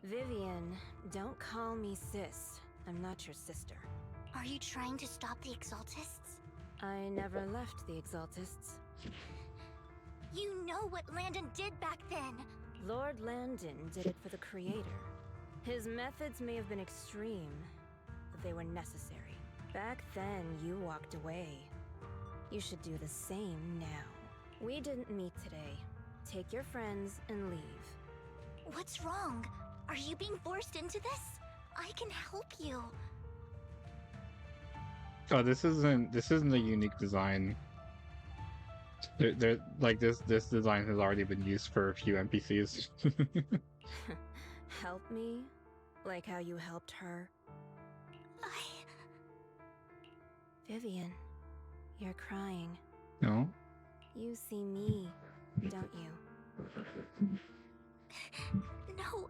Vivian, don't call me sis. I'm not your sister. Are you trying to stop the Exaltists? I never left the Exaltists. You know what Landon did back then. Lord Landon did it for the Creator. His methods may have been extreme, but they were necessary. Back then, you walked away. You should do the same now. We didn't meet today. Take your friends and leave. What's wrong? Are you being forced into this? I can help you. Oh, this isn't a unique design. They're like this design has already been used for a few NPCs. Help me? Like how you helped her? Vivian, you're crying. No? You see me, don't you? No,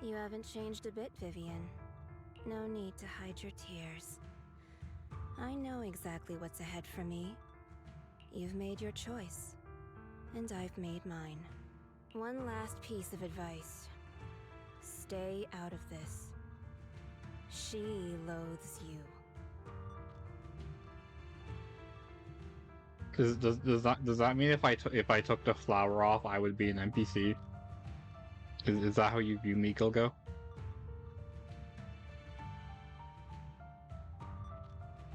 You haven't changed a bit, Vivian. No need to hide your tears. I know exactly what's ahead for me. You've made your choice, and I've made mine. One last piece of advice. Stay out of this. She loathes you. Does that mean if I took the flower off, I would be an NPC? Is that how you view me, Gilgo?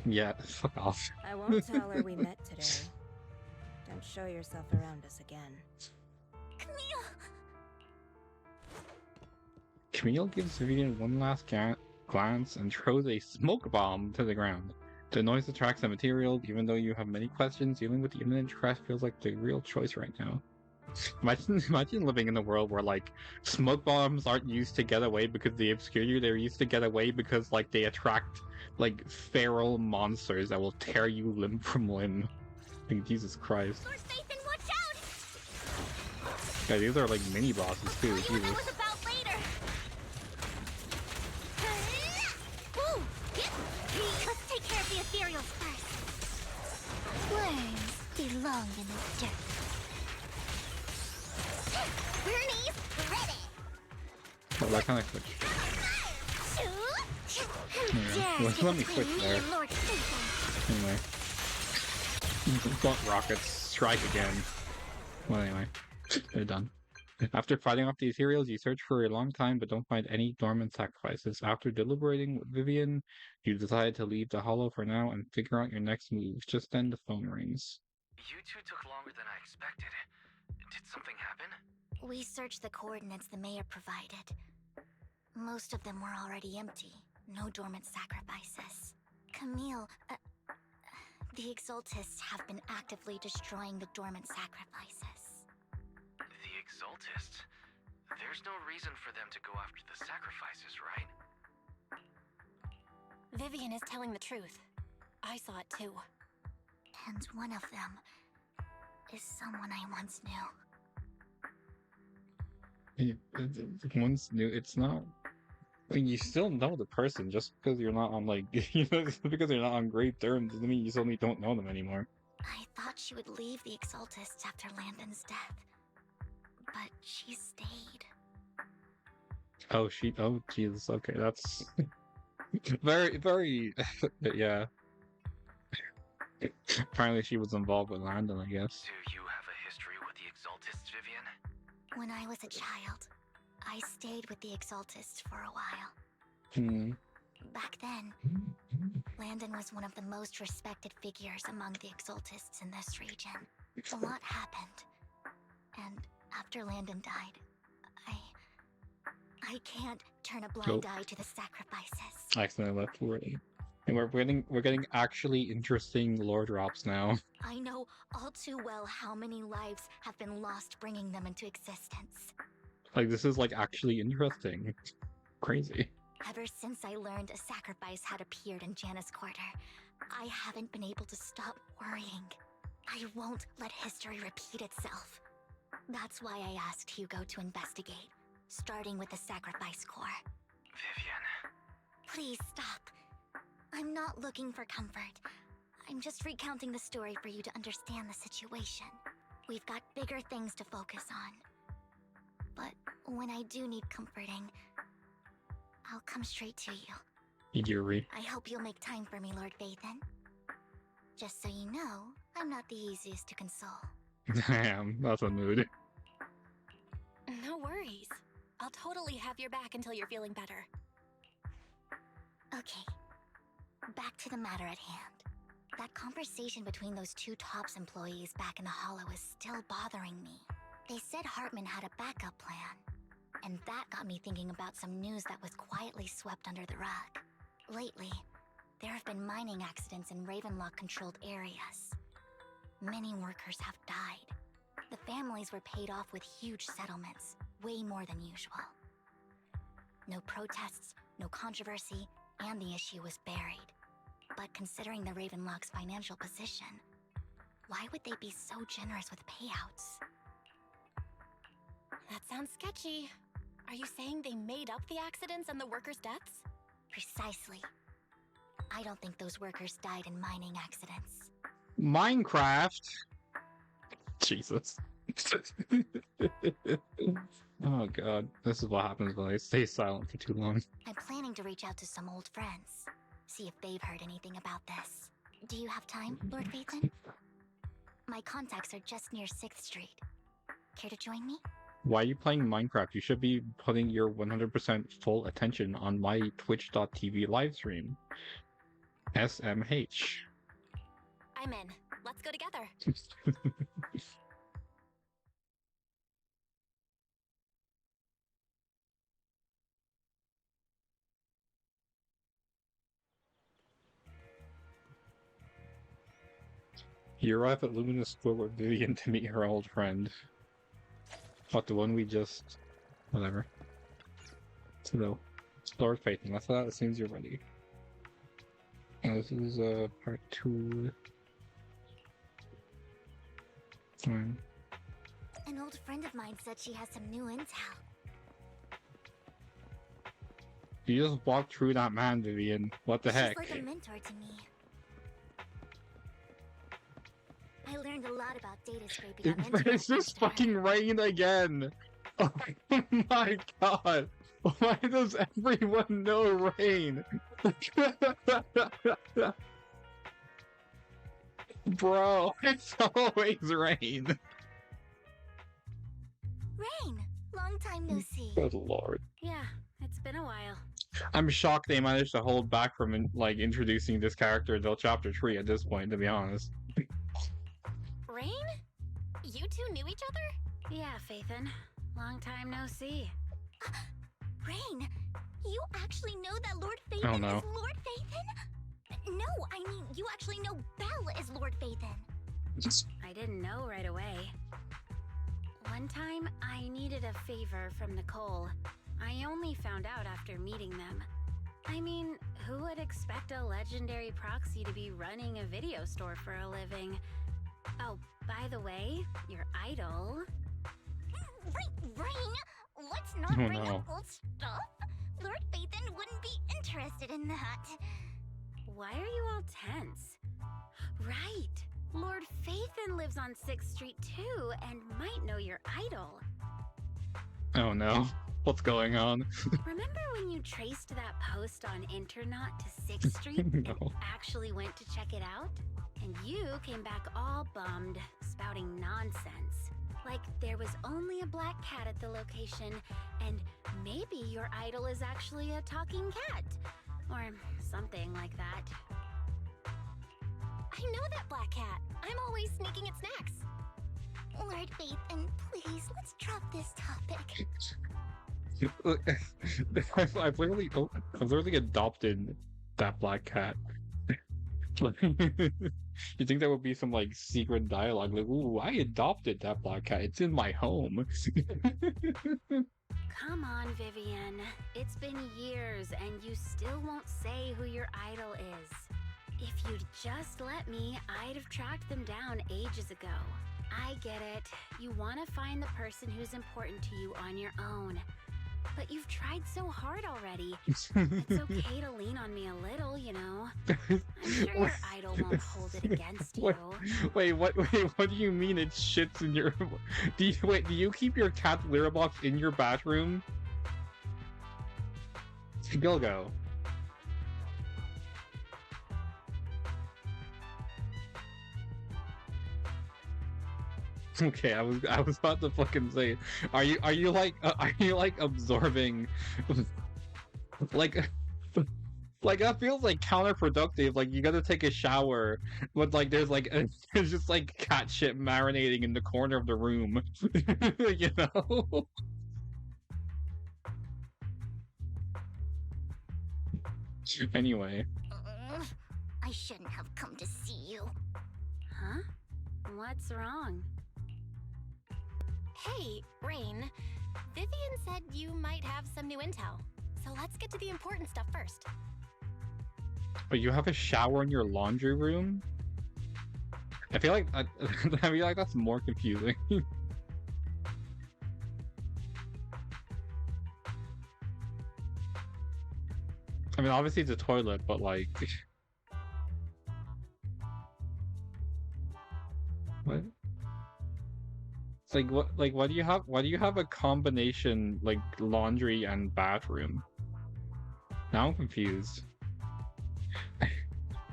Yeah, fuck off. I won't tell her we met today. Don't show yourself around us again. Camille! Camille gives Vivian one last glance and throws a smoke bomb to the ground. The noise attracts the material. Even though you have many questions, dealing with the imminent crash feels like the real choice right now. Imagine living in a world where like smoke bombs aren't used to get away because they obscure you. They're used to get away because like they attract like feral monsters that will tear you limb from limb. Like, Jesus Christ. Lord Phaethon, watch out! Yeah, these are like mini bosses too. Tell you what I Jesus. was about later. Ooh. Let's take care of the ethereals first. Worms belong in the dirt. Bernie's ready. Oh, that kind of switch. Yeah, let me switch there. Anyway. Blunt rockets strike again. Well, anyway. They're done. After fighting off the ethereals, you search for a long time but don't find any dormant sacrifices. After deliberating with Vivian, you decide to leave the hollow for now and figure out your next move. Just then the phone rings. You two took longer than I expected. Did something happen? We searched the coordinates the mayor provided. Most of them were already empty. No dormant sacrifices. Camille, the Exaltists have been actively destroying the dormant sacrifices. The Exaltists? There's no reason for them to go after the sacrifices, right? Vivian is telling the truth. I saw it too. And one of them is someone I once knew. Once new, it's not. I mean, you still know the person just because you're not on like, just because you're not on great terms doesn't mean you suddenly don't know them anymore. I thought she would leave the Exaltists after Landon's death, but she stayed. Oh, oh, Jesus. Okay, that's very, very. Yeah. Apparently, she was involved with Landon, I guess. Do you have a history with the Exaltists, Vivian? When I was a child, I stayed with the Exaltists for a while. Back then, Landon was one of the most respected figures among the Exaltists in this region. A lot happened. And after Landon died, I can't turn a blind eye to the sacrifices. I accidentally left already. And we're getting actually interesting lore drops now. I know all too well how many lives have been lost bringing them into existence. Like, this is like actually interesting. Crazy. Ever since I learned a sacrifice had appeared in Janna's quarter, I haven't been able to stop worrying. I won't let history repeat itself. That's why I asked Hugo to investigate, starting with the sacrifice core. Vivian. Please stop. I'm not looking for comfort. I'm just recounting the story for you to understand the situation. We've got bigger things to focus on. But when I do need comforting, I'll come straight to you. Yuri. I hope you'll make time for me, Lord Vathan. Just so you know, I'm not the easiest to console. I am. That's a mood. No worries. I'll totally have your back until you're feeling better. Okay. Back to the matter at hand. That conversation between those two TOPS employees back in the Hollow is still bothering me. They said Hartman had a backup plan, and that got me thinking about some news that was quietly swept under the rug. Lately, there have been mining accidents in Ravenlock-controlled areas. Many workers have died. The families were paid off with huge settlements, way more than usual. No protests, no controversy, and the issue was buried. But considering the Ravenlock's financial position, why would they be so generous with payouts? That sounds sketchy. Are you saying they made up the accidents and the workers' deaths? Precisely. I don't think those workers died in mining accidents. Minecraft? Jesus. Oh god. This is what happens when I stay silent for too long. I'm planning to reach out to some old friends, see if they've heard anything about this. Do you have time, Lord Vathan? My contacts are just near 6th Street. Care to join me? Why are you playing Minecraft? You should be putting your 100% full attention on my twitch.tv livestream. SMH. I'm in. Let's go together. You arrive at Luminous Square with Vivian to meet her old friend. What, the one we just... whatever. So, Lord Phaeton, that's that as soon as you're ready. This is part 2. Fine. An old friend of mine said she has some new intel. You just walked through that man, Vivian. What the heck? She's like a mentor to me. I learned a lot about data scraping on internet. It's just fucking rain again! Oh my god! Why does everyone know rain? Bro, it's always rain. Rain! Long time no see. Good lord. Yeah, it's been a while. I'm shocked they managed to hold back from like introducing this character until chapter 3 at this point, to be honest. Rain? You two knew each other? Yeah, Phaeton. Long time no see. Rain! You actually know that Lord Oh, Phaethon no. is Lord Phaethon? No, I mean, you actually know Belle is Lord Phaethon. I didn't know right away. One time, I needed a favor from Nicole. I only found out after meeting them. I mean, who would expect a legendary proxy to be running a video store for a living? Oh, by the way, your idol... Rain, let's not Oh, bring no. up old stuff. Lord Phaethon wouldn't be interested in that. Why are you all tense? Right! Lord Phaethon lives on 6th Street too, and might know your idol. Oh no. What's going on? Remember when you traced that post on Internet to 6th Street No. and actually went to check it out? And you came back all bummed, spouting nonsense. Like there was only a black cat at the location, and maybe your idol is actually a talking cat. Or something like that. I know that black cat. I'm always sneaking at snacks. Lord Phaethon, please, let's drop this topic. I've literally adopted that black cat. Like, you think there would be some like secret dialogue like, "Ooh, I adopted that black cat. It's in my home." Come on, Vivian. It's been years and you still won't say who your idol is. If you'd just let me, I'd have tracked them down ages ago. I get it. You want to find the person who's important to you on your own. But you've tried so hard already. It's okay to lean on me a little, you know. I'm sure your idol won't hold it against you. Wait, what do you mean it shits in your... Do you keep your cat's litter box in your bathroom? Gilgo. Okay, I was about to fucking say, are you like absorbing, like that feels like counterproductive. Like you gotta take a shower, but like there's just like cat shit marinating in the corner of the room, you know. Anyway, I shouldn't have come to see you. Huh? What's wrong? Hey, Rain. Vivian said you might have some new intel. So let's get to the important stuff first. but you have a shower in your laundry room? I feel like that's more confusing. I mean, obviously it's a toilet, but like, what? It's like what? Like, why do you have? Why do you have a combination like laundry and bathroom? Now I'm confused.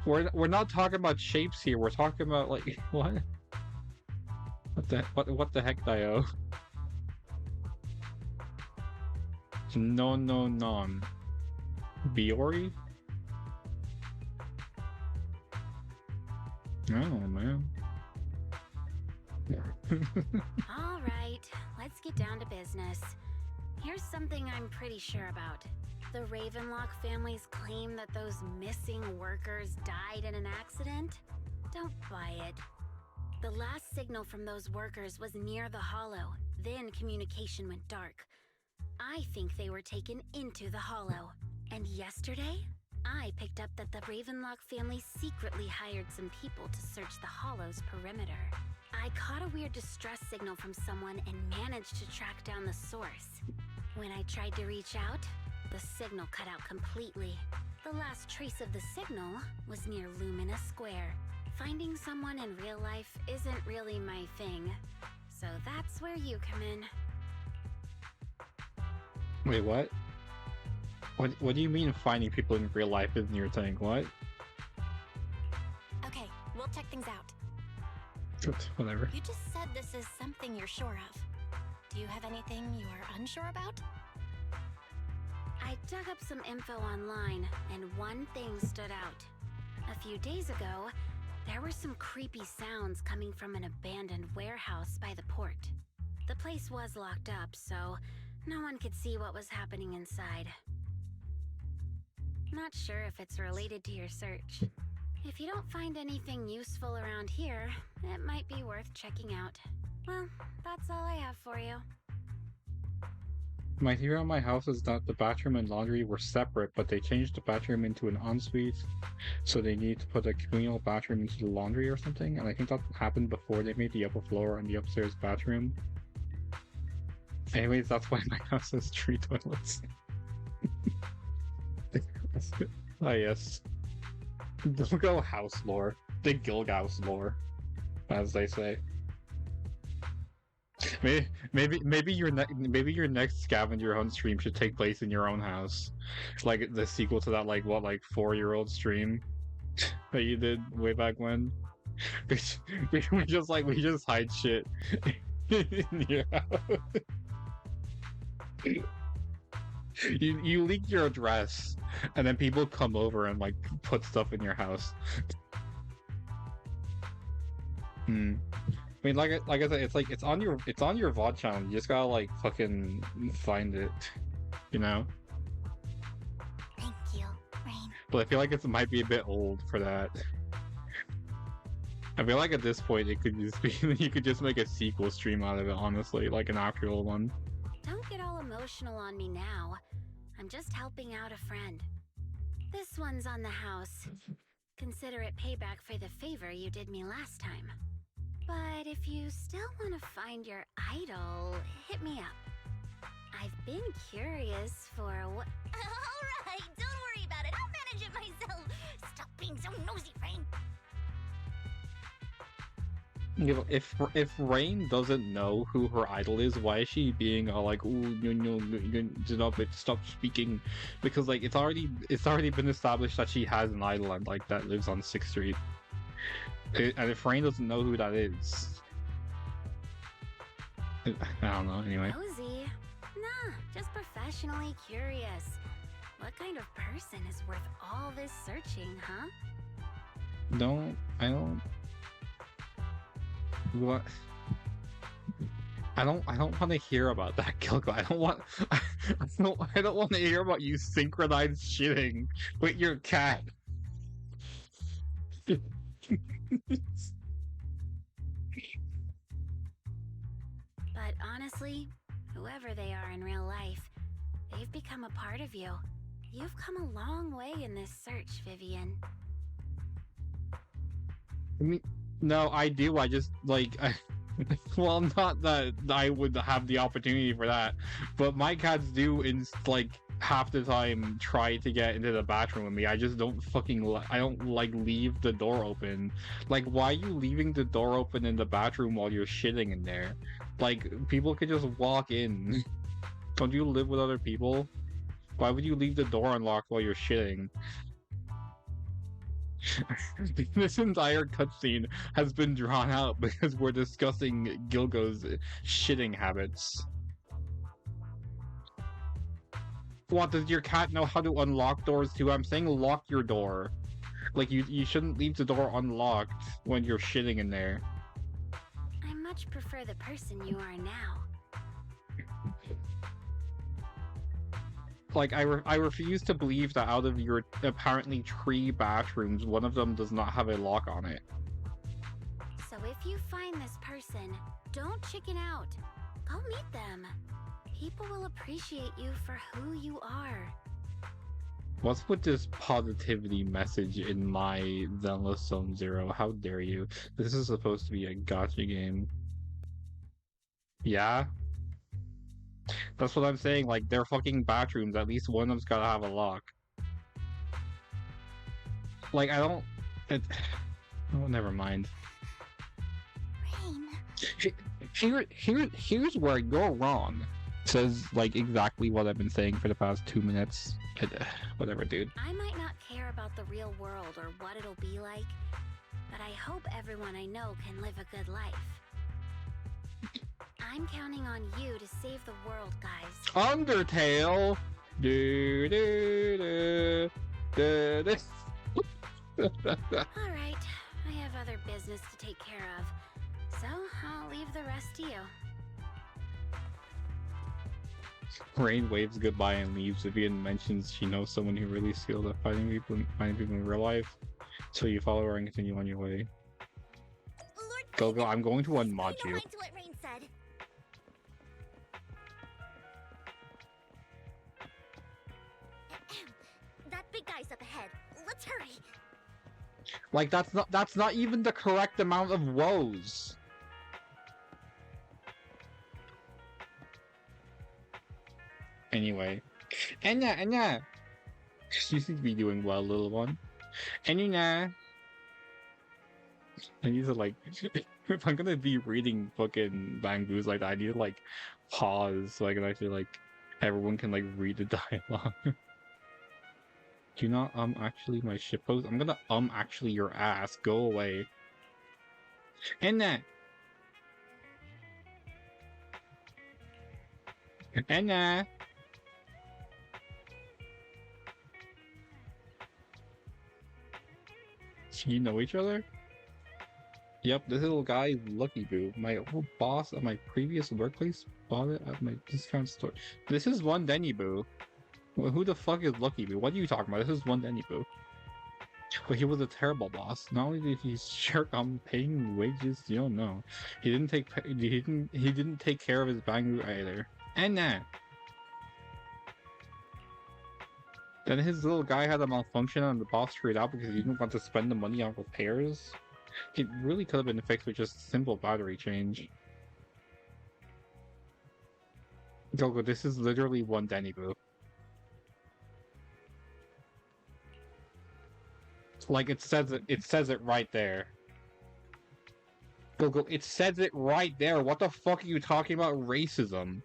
We're not talking about shapes here. We're talking about like what? What the heck, Dio? No, non. Biori? Oh man. All right, let's get down to business. Here's something I'm pretty sure about. The Ravenlock family's claim that those missing workers died in an accident? Don't buy it. The last signal from those workers was near the Hollow. Then communication went dark. I think they were taken into the Hollow. And yesterday, I picked up that the Ravenlock family secretly hired some people to search the Hollow's perimeter. I caught a weird distress signal from someone and managed to track down the source. When I tried to reach out, the signal cut out completely. The last trace of the signal was near Lumina Square. Finding someone in real life isn't really my thing, so that's where you come in. Wait, what? What do you mean finding people in real life isn't your thing? What? Okay, we'll check things out. Whatever. You just said this is something you're sure of. Do you have anything you are unsure about? I dug up some info online, and one thing stood out. A few days ago, there were some creepy sounds coming from an abandoned warehouse by the port. The place was locked up, so no one could see what was happening inside. Not sure if it's related to your search. If you don't find anything useful around here, it might be worth checking out. Well, that's all I have for you. My theory on my house is that the bathroom and laundry were separate, but they changed the bathroom into an ensuite, so they need to put a communal bathroom into the laundry or something, and I think that happened before they made the upper floor and the upstairs bathroom. Anyways, that's why my house has 3 toilets. Ah, yes. Gilgo house lore. The Gilghouse lore, as they say. Maybe your next scavenger hunt stream should take place in your own house, like the sequel to that like 4-year-old stream that you did way back when. We just hide shit in your house. You leak your address, and then people come over and like put stuff in your house. I mean, like I said, it's on your VOD channel. You just gotta like fucking find it, you know. Thank you, Rain. But I feel like it might be a bit old for that. I feel like at this point it could just be you could just make a sequel stream out of it, honestly, like an actual one. Don't get all emotional on me now. I'm just helping out a friend. This one's on the house. Consider it payback for the favor you did me last time. But if you still want to find your idol, hit me up. I've been curious for what... Alright, don't worry about it. I'll manage it myself. Stop being so nosy, Rain. You know, if Rain doesn't know who her idol is, why is she being all like, "Ooh, no, stop speaking"? Because like it's already been established that she has an idol and like that lives on 6th Street. And if Rain doesn't know who that is, I don't know. Anyway. Nosy? Nah, just professionally curious. What kind of person is worth all this searching, huh? What? I don't want to hear about that, Gilgo. I don't want to hear about you synchronized shitting with your cat. But honestly, whoever they are in real life, they've become a part of you. You've come a long way in this search, Vivian. I mean, no, I do. I just like, well, not that I would have the opportunity for that, but my cats do. Like half the time, try to get into the bathroom with me. I just don't I don't like leave the door open. Like, why are you leaving the door open in the bathroom while you're shitting in there? Like, people could just walk in. Don't you live with other people? Why would you leave the door unlocked while you're shitting? This entire cutscene has been drawn out because we're discussing Gilgo's shitting habits. What, does your cat know how to unlock doors too? I'm saying lock your door. Like, you shouldn't leave the door unlocked when you're shitting in there. I much prefer the person you are now. Like, I refuse to believe that out of your apparently 3 bathrooms, one of them does not have a lock on it. So if you find this person, don't chicken out. Go meet them. People will appreciate you for who you are. What's with this positivity message in my Zenless Zone Zero? How dare you? This is supposed to be a gacha game. Yeah? That's what I'm saying, like, they're fucking bathrooms, at least one of them's gotta have a lock. Like, oh, never mind. Rain. Here's where you're wrong. Says, like, exactly what I've been saying for the past 2 minutes. Whatever, dude. I might not care about the real world or what it'll be like, but I hope everyone I know can live a good life. I'm counting on you to save the world, guys. Undertale! Do do do do do. Alright, I have other business to take care of, so I'll leave the rest to you. Rain waves goodbye and leaves. Vivian mentions she knows someone who really skilled at finding people in real life. So you follow her and continue on your way. Lord Go, I'm going to please unmod pay no you. mind to what Rain said. That big guy's up ahead. Let's hurry. Like that's not even the correct amount of woes. Anyway. Anya. You seem to be doing well, little one. Anya. I need to like if I'm gonna be reading fucking Bangboos like that, I need to like pause so I can actually like everyone can like read the dialogue. Do not actually my shitpost. I'm gonna actually your ass. Go away. Anna. Anna. You know each other? Yep, this little guy is Lucky Boo. My old boss at my previous workplace bought it at my discount store. This is one Denny Boo. Well, who the fuck is Lucky Boo? What are you talking about? This is one Denny Boo. But he was a terrible boss. Not only did he shirk on paying wages, you don't know. He didn't take care of his Bangu either. And that. Then his little guy had a malfunction and the boss threw it out because he didn't want to spend the money on repairs. It really could have been fixed with just simple battery change. Gogo, this is literally one Denny Boo. Like it says it right there. Gogo, it says it right there. What the fuck are you talking about racism?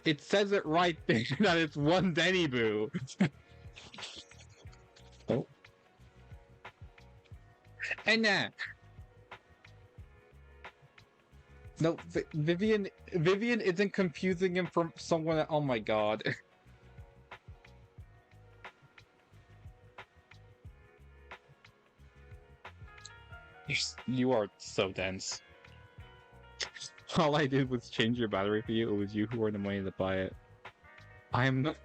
It says it right there that it's one Denny Boo. Oh. And no, Vivian isn't confusing him from someone. Oh my god. You are so dense. All I did was change your battery for you. It was you who were the money to buy it. I am not.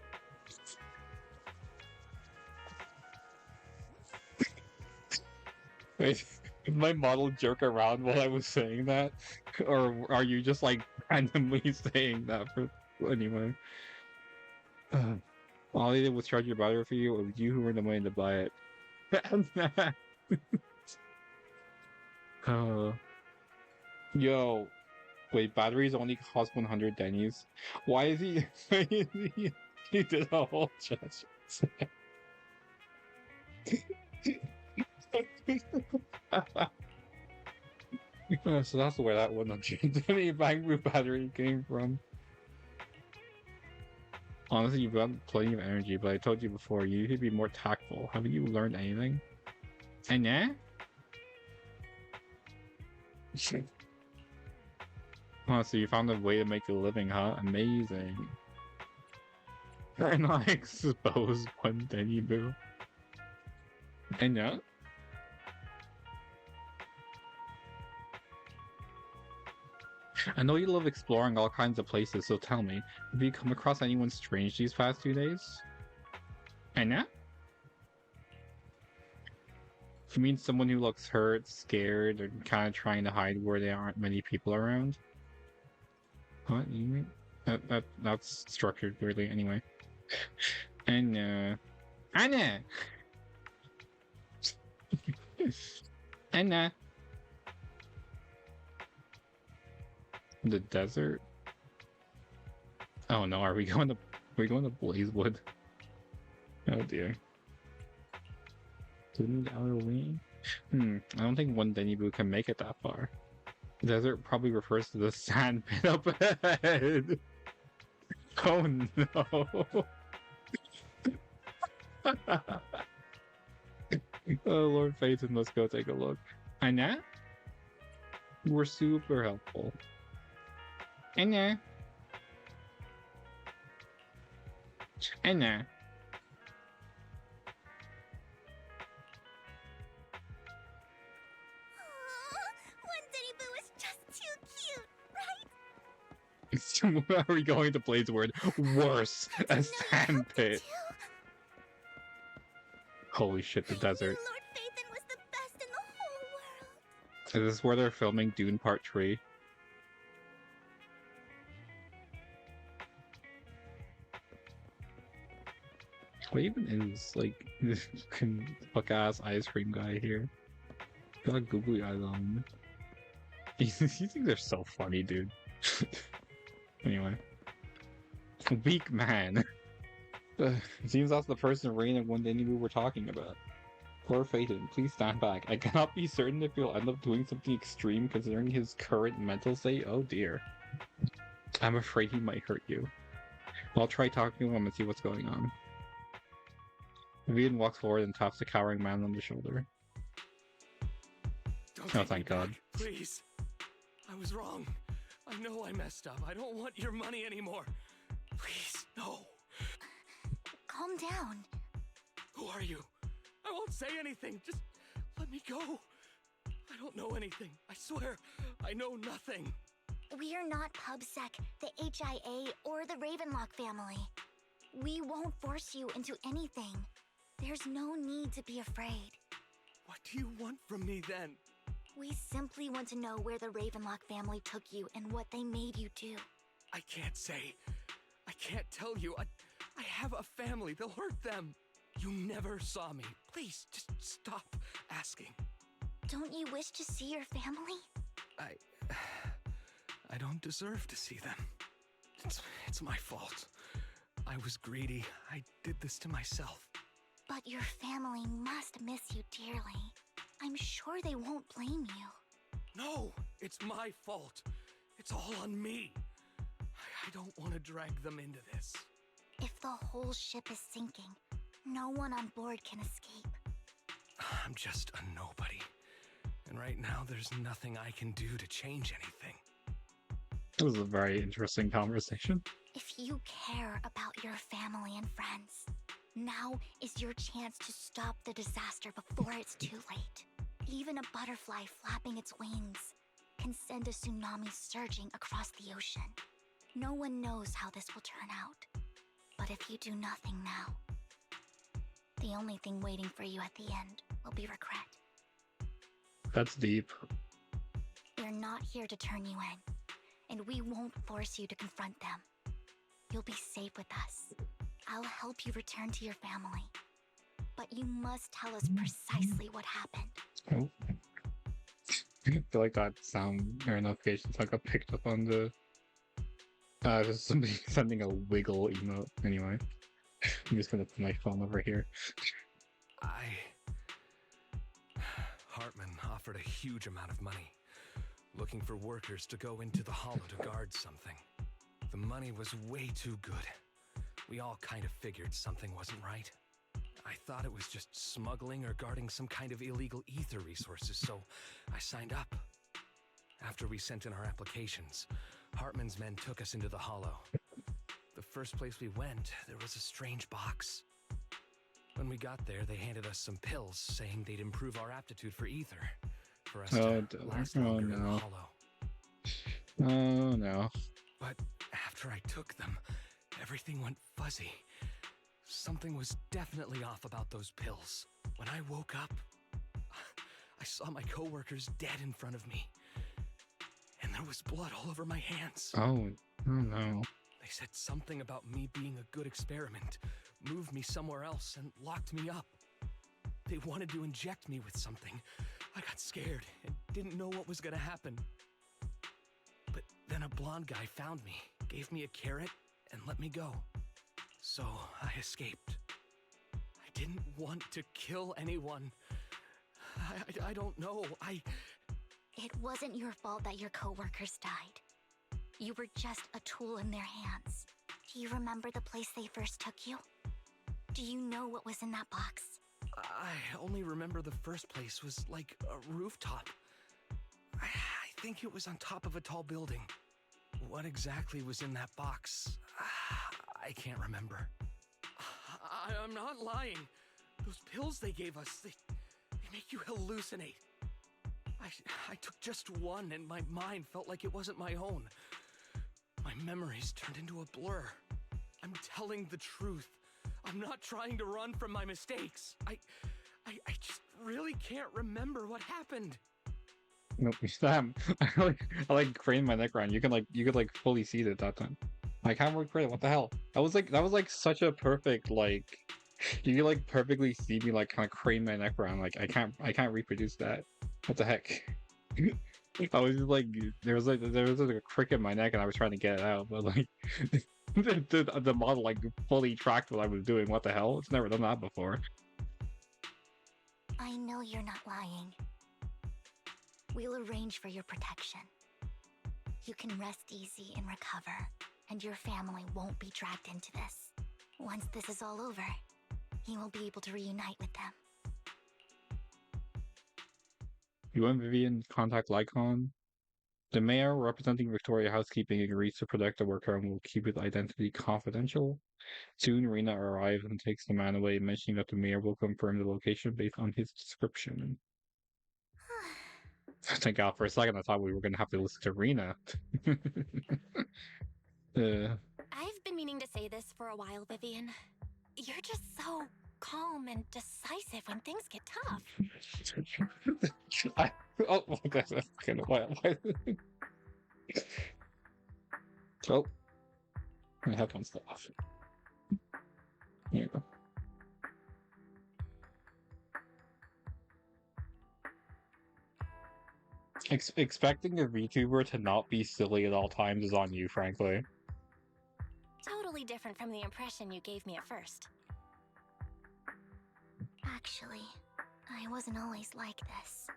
Wait, did my model jerk around while I was saying that? Or are you just like randomly saying that for anyway? All I did was charge your battery for you. It was you who were the money to buy it. Yo, wait, batteries only cost 100 Denny's. Why is he? He did a whole gesture. So that's where that 100 Denny Bangbu battery came from. Honestly, you've got plenty of energy, but I told you before, you should be more tactful. Haven't you learned anything? And yeah? Oh, so you found a way to make a living, huh? Amazing. And I expose one Denny Boo. And yeah? I know you love exploring all kinds of places, so tell me, have you come across anyone strange these past 2 days? And yeah? You mean someone who looks hurt, scared, and kind of trying to hide where there aren't many people around? What? You mean? That's structured weirdly, anyway. And, Anna! Anna! The desert? Oh no, are we going to Blazewood? Oh dear. Didn't outer wing? I don't think one Denny Boo can make it that far. Desert probably refers to the sand pit up ahead. Oh no. Oh Lord Phaeton, let's go take a look. Anna? You were super helpful. Anna? Anna? One Denny Boo is just too cute, right? Are we going to Blade's word? Worse, a sandpit. Holy shit, the desert. Lord Phaethon was the best in the whole world. Is this where they're filming Dune Part 3? What even is, like, this fucking fuck-ass ice cream guy here? Got googly eyes on him. You think they're so funny, dude. Anyway. Weak man. It seems that's the person Rain and Wandenibu were talking about. Poor Phaeton, please stand back. I cannot be certain if he'll end up doing something extreme considering his current mental state. Oh dear. I'm afraid he might hurt you. Well, I'll try talking to him and see what's going on. Vivian walks forward and taps the cowering man on the shoulder. Oh, thank God. Please. I was wrong. I know I messed up. I don't want your money anymore. Please, no. Calm down. Who are you? I won't say anything. Just let me go. I don't know anything. I swear, I know nothing. We're not PubSec, the HIA, or the Ravenlock family. We won't force you into anything. There's no need to be afraid. What do you want from me then? We simply want to know where the Ravenlock family took you and what they made you do. I can't say. I can't tell you. I have a family. They'll hurt them. You never saw me. Please, just stop asking. Don't you wish to see your family? I don't deserve to see them. It's my fault. I was greedy. I did this to myself. But your family must miss you dearly. I'm sure they won't blame you. No, it's my fault. It's all on me. I don't want to drag them into this. If the whole ship is sinking, no one on board can escape. I'm just a nobody. And right now, there's nothing I can do to change anything. It was a very interesting conversation. If you care about your family and friends, now is your chance to stop the disaster before it's too late. Even a butterfly flapping its wings can send a tsunami surging across the ocean. No one knows how this will turn out. But if you do nothing now, the only thing waiting for you at the end will be regret. That's deep. We're not here to turn you in, and we won't force you to confront them. You'll be safe with us. I'll help you return to your family. But you must tell us precisely what happened. Oh. I feel like that sound or notification sound got picked up on the... there's somebody sending a wiggle emote. Anyway. I'm just gonna put my phone over here. Hartman offered a huge amount of money, looking for workers to go into the hollow to guard something. The money was way too good. We all kind of figured something wasn't right. I thought it was just smuggling or guarding some kind of illegal ether resources, so I signed up. After we sent in our applications, Hartman's men took us into the hollow. The first place we went, there was a strange box. When we got there, they handed us some pills, saying they'd improve our aptitude for ether, for us to last longer in the hollow. Oh no. But after I took them, everything went fuzzy. Something was definitely off about those pills. When I woke up, I saw my coworkers dead in front of me. And there was blood all over my hands. Oh no. They said something about me being a good experiment, moved me somewhere else, and locked me up. They wanted to inject me with something. I got scared and didn't know what was gonna happen. But then a blonde guy found me, gave me a carrot, and let me go. So I escaped. I didn't want to kill anyone. I don't know. It wasn't your fault that your coworkers died. You were just a tool in their hands. Do you remember the place they first took you? Do you know what was in that box? I only remember the first place was like a rooftop. I think it was on top of a tall building. What exactly was in that box? I can't remember. I'm not lying. Those pills they gave us, they make you hallucinate. I took just one and my mind felt like it wasn't my own. My memories turned into a blur. I'm telling the truth. I'm not trying to run from my mistakes. I just really can't remember what happened. Nope, Sam. I like craned my neck around. You could like fully see it at that time. I can't recreate it. What the hell? That was like such a perfect like. You could like perfectly see me like kind of crane my neck around. Like I can't reproduce that. What the heck? I was just like there was like a crick in my neck and I was trying to get it out, but like the model like fully tracked what I was doing. What the hell? It's never done that before. I know you're not lying. We'll arrange for your protection. You can rest easy and recover, and your family won't be dragged into this. Once this is all over, you will be able to reunite with them. You and Vivian contact Lycon. The mayor representing Victoria Housekeeping agrees to protect the worker and will keep his identity confidential. Soon, Rena arrives and takes the man away, mentioning that the mayor will confirm the location based on his description. Thank God, for a second I thought we were going to have to listen to Rena. I've been meaning to say this for a while, Vivian. You're just so calm and decisive when things get tough. Oh, that's kind of wild. Oh, my headphones fell off. Here you go. Expecting a VTuber to not be silly at all times is on you, frankly. Totally different from the impression you gave me at first. Actually, I wasn't always like this.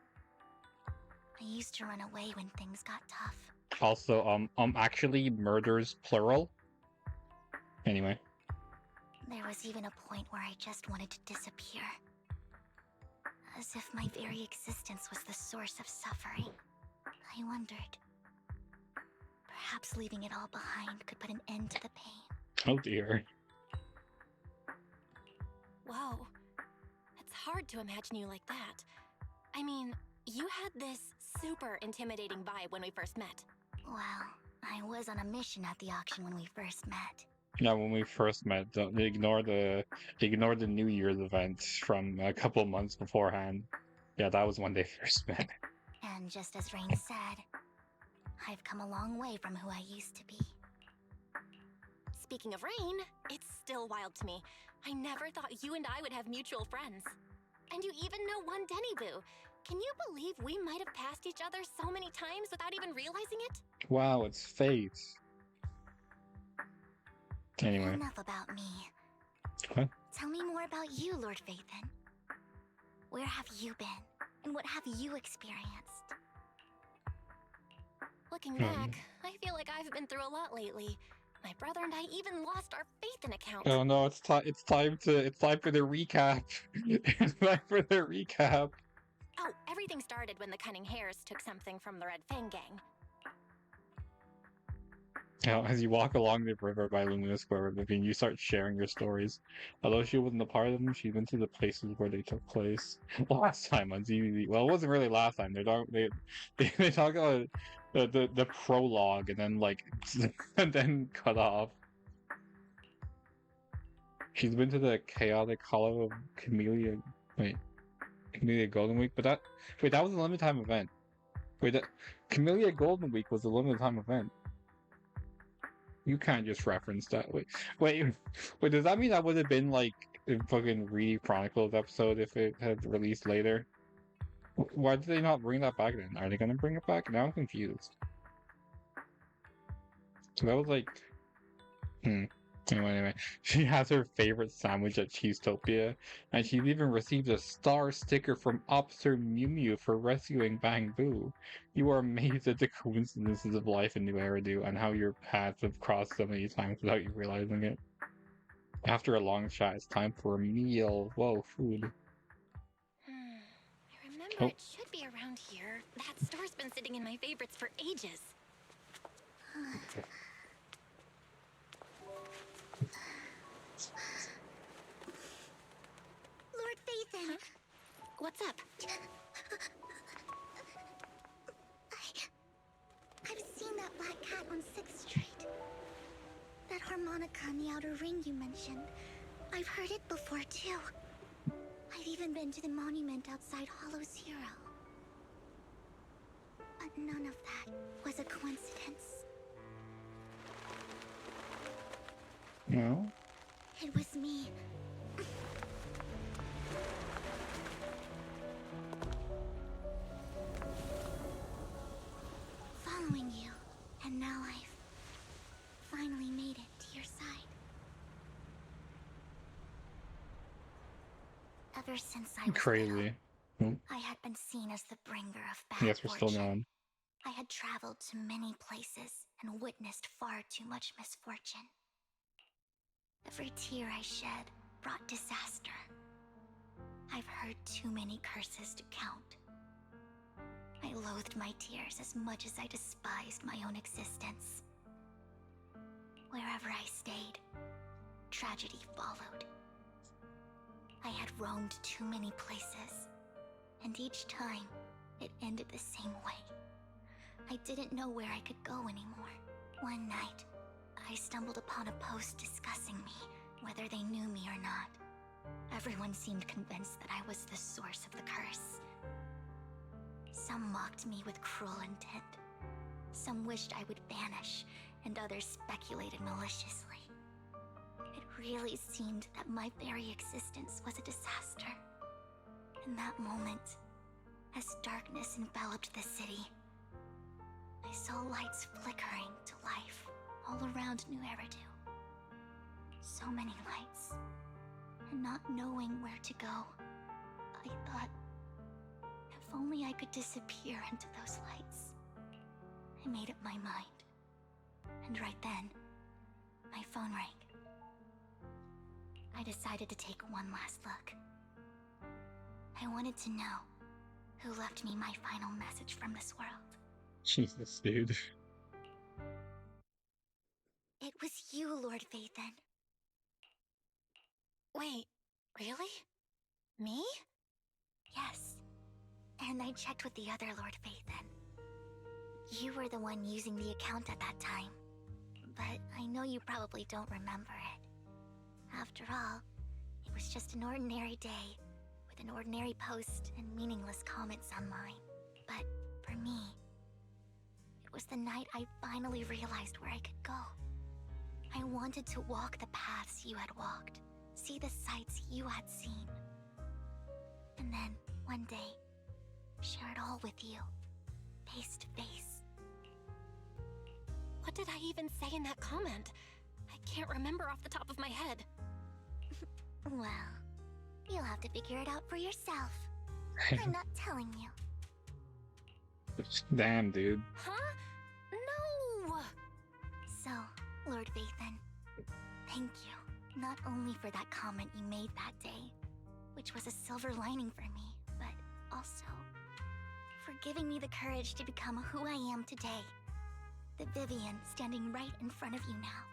I used to run away when things got tough. Also, actually, murders plural. Anyway. There was even a point where I just wanted to disappear. As if my very existence was the source of suffering. I wondered. Perhaps leaving it all behind could put an end to the pain. Oh dear. Whoa. It's hard to imagine you like that. I mean, you had this super intimidating vibe when we first met. Well, I was on a mission at the auction when we first met. Yeah, when we first met, don't ignore the New Year's event from a couple of months beforehand. Yeah, that was when they first met. And just as Rain said, I've come a long way from who I used to be. Speaking of Rain, it's still wild to me. I never thought you and I would have mutual friends. And you even know one Denny Boo. Can you believe we might have passed each other so many times without even realizing it? Wow, it's fate. Anyway. Enough about me. What? Tell me more about you, Lord Phaethon. Where have you been? And what have you experienced? Looking back, I feel like I've been through a lot lately. My brother and I even lost our Phaethon account. Oh no, it's time for the recap. It's time for the recap. Oh, everything started when the Cunning Hares took something from the Red Fang gang. Now, as you walk along the river by Luminous Square, Vivian, you start sharing your stories. Although she wasn't a part of them, she's been to the places where they took place. Last time on ZVZ, well, it wasn't really last time. They talk about the prologue and then like and then cut off. She's been to the chaotic hollow of Camellia Golden Week, but that was a limited time event. Camellia Golden Week was a limited time event. You can't just reference that. Wait, does that mean that would have been like a fucking Reedy Chronicles episode if it had released later? Why did they not bring that back then? Are they gonna bring it back? Now I'm confused. So that was like... Anyway, she has her favorite sandwich at Cheesetopia, and she's even received a star sticker from Officer Mew Mew for rescuing Bang Boo. You are amazed at the coincidences of life in New Eridu and how your paths have crossed so many times without you realizing it. After a long chat, it's time for a meal. Whoa, food. I remember it should be around here. That store's been sitting in my favorites for ages. Lord Phaethon! What's up? I've seen that black cat on 6th Street. harmonica in the outer ring you mentioned. I've heard it before too. I've even been to the monument outside Hollow Zero. But none of that was a coincidence. No? It was me. Following you, and now I've finally made it to your side. Ever since I was Crazy. little, I had been seen as the bringer of bad Yes, we're still fortune. going. I had traveled to many places and witnessed far too much misfortune. Every tear I shed brought disaster. I've heard too many curses to count. I loathed my tears as much as I despised my own existence. Wherever I stayed, tragedy followed. I had roamed too many places, and each time, it ended the same way. I didn't know where I could go anymore. One night, I stumbled upon a post discussing me, whether they knew me or not. Everyone seemed convinced that I was the source of the curse. Some mocked me with cruel intent. Some wished I would vanish, and others speculated maliciously. It really seemed that my very existence was a disaster. In that moment, as darkness enveloped the city, I saw lights flickering to life all around New Eridu. So many lights, and not knowing where to go, I thought, if only I could disappear into those lights. I made up my mind, and right then, my phone rang. I decided to take one last look. I wanted to know who left me my final message from this world. Jesus, dude. It was you, Lord Vathan. Wait, really? Me? Yes. And I checked with the other Lord Vathan. You were the one using the account at that time. But I know you probably don't remember it. After all, it was just an ordinary day, with an ordinary post and meaningless comments online. But for me, it was the night I finally realized where I could go. I wanted to walk the paths you had walked, see the sights you had seen. And then, one day, share it all with you, face to face. What did I even say in that comment? I can't remember off the top of my head. Well, you'll have to figure it out for yourself. I'm not telling you. Damn, dude. Huh? No! So, Lord Vathan, thank you. Not only for that comment you made that day, which was a silver lining for me, but also for giving me the courage to become who I am today. The Vivian standing right in front of you now.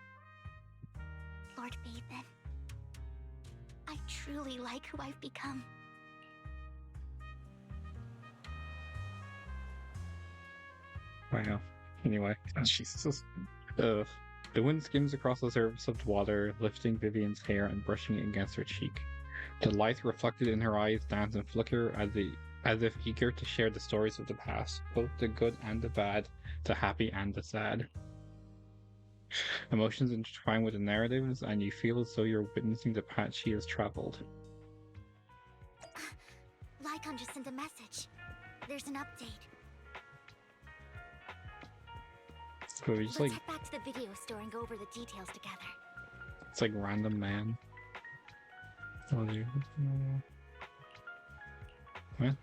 Lord Vathan, I truly like who I've become. Wow. Anyway, Jesus. The wind skims across the surface of the water, lifting Vivian's hair and brushing it against her cheek. The light reflected in her eyes dance and flicker as if eager to share the stories of the past, both the good and the bad, the happy and the sad. Emotions intertwine with the narratives, and you feel as though you're witnessing the path she has traveled. Lycon just sent a message. There's an update. So we just Let's like, head back to the video store and go over the details together. it's like random man. Oh, dude. What?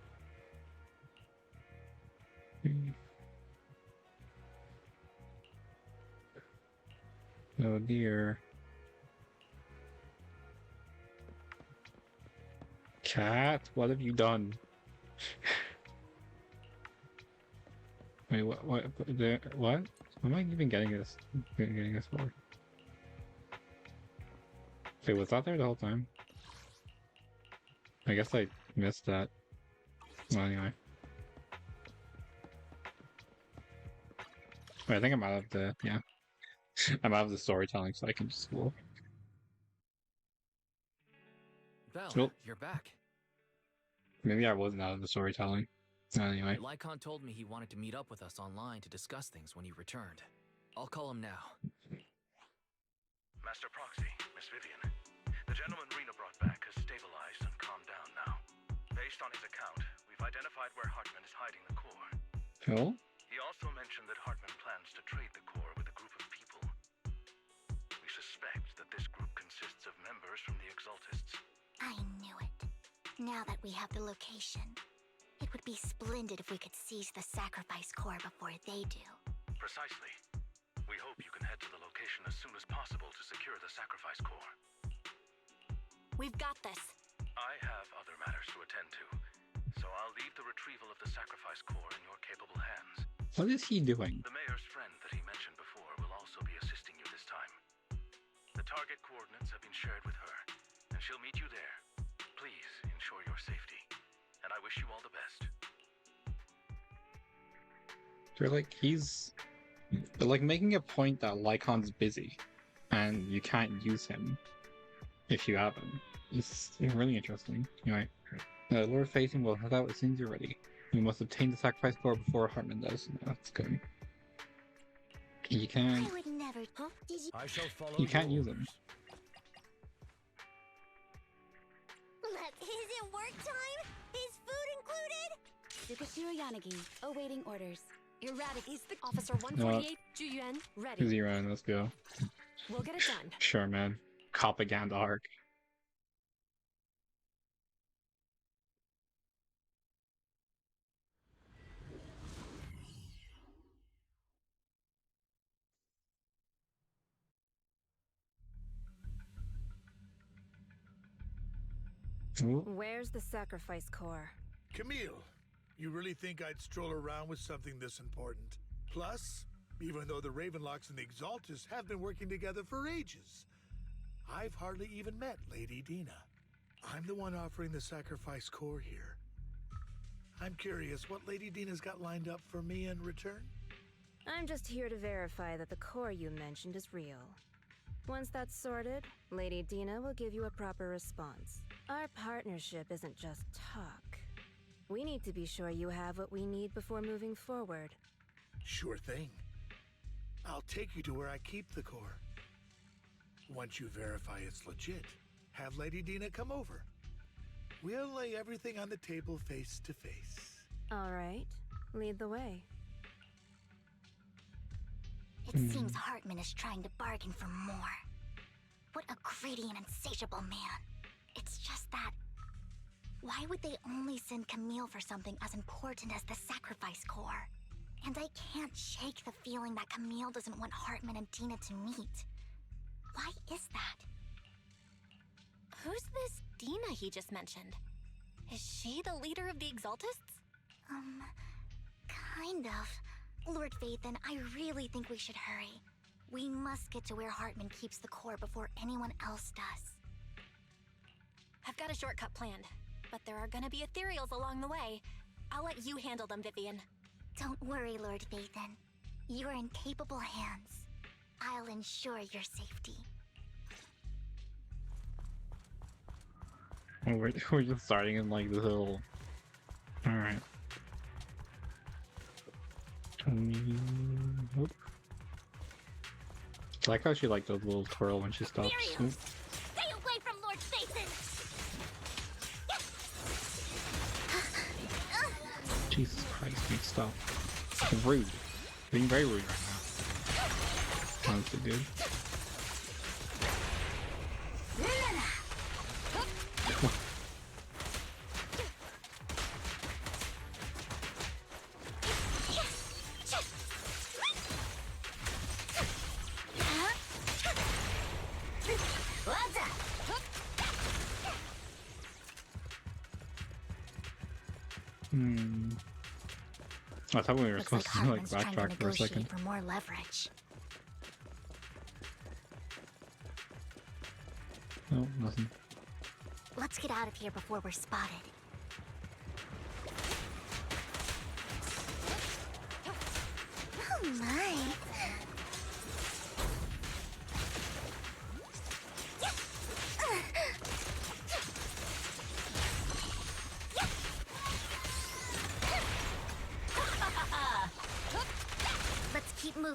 Oh dear. Cat, what have you done? Wait, what? What? What am I even getting this? Getting this for? Wait, was that there the whole time? I guess I missed that. Well, anyway. Wait, I think I'm out of the, yeah. I'm out of the storytelling, so I can just go. Val, Nope. you're back. Maybe I wasn't out of the storytelling. Anyway. Lycon told me he wanted to meet up with us online to discuss things when he returned. I'll call him now. Master Proxy, Miss Vivian. The gentleman Rena brought back has stabilized and calmed down now. Based on his account, we've identified where Hartman is hiding the core. Cool. He also mentioned that Hartman plans to trade the core with a group of people. We suspect that this group consists of members from the Exaltists. I knew it. Now that we have the location, it would be splendid if we could seize the sacrifice core before they do. Precisely. We hope you can head to the location as soon as possible to secure the sacrifice core. We've got this. I have other matters to attend to, so I'll leave the retrieval of the sacrifice core in your capable hands. What is he doing? The mayor's friend that he mentioned before will also be assisting you this time. The target coordinates have been shared with her, and she'll meet you there. Please ensure your safety, and I wish you all the best. They're like making a point that Lycon's busy, and you can't use him if you have him. It's really interesting. Anyway, Lord Facing will head out as soon as you're ready. You must obtain the sacrifice core before Hartman does. That's good. You can't. I would never. Huh? Did you? I shall follow. You can't use him. Is it work time? Is food included? Sukashiro Yanagi, awaiting orders. Erratic is the Officer 148, Juyuan, ready. Zero, let's go. We'll get it done. Sure, man. Propaganda arc. Where's the sacrifice core? Camille, you really think I'd stroll around with something this important? Plus, even though the Ravenlocks and the Exaltists have been working together for ages, I've hardly even met Lady Dina. I'm the one offering the sacrifice core here. I'm curious what Lady Dina's got lined up for me in return? I'm just here to verify that the core you mentioned is real. Once that's sorted, Lady Dina will give you a proper response. Our partnership isn't just talk. We need to be sure you have what we need before moving forward. Sure thing. I'll take you to where I keep the core. Once you verify it's legit, have Lady Dina come over. We'll lay everything on the table face to face. All right, lead the way. It seems Hartman is trying to bargain for more. What a greedy and insatiable man. It's just that... why would they only send Camille for something as important as the sacrifice core? And I can't shake the feeling that Camille doesn't want Hartman and Dina to meet. Why is that? Who's this Dina he just mentioned? Is she the leader of the Exaltists? Kind of. Lord Phaethon, I really think we should hurry. We must get to where Hartman keeps the core before anyone else does. I've got a shortcut planned, but there are gonna be ethereals along the way. I'll let you handle them, Vivian. Don't worry, Lord Phaethon. You're in capable hands. I'll ensure your safety. Oh, we're just starting in like this little... Alright. Nope. I like how she like those little twirl when she stops. Stay away from Lord Phaethon! Jesus Christ, make stop. Rude. Being very rude right now. Honestly, dude. I thought we were supposed to like backtrack for a second. For more leverage. No, nothing. Let's get out of here before we're spotted. Oh my.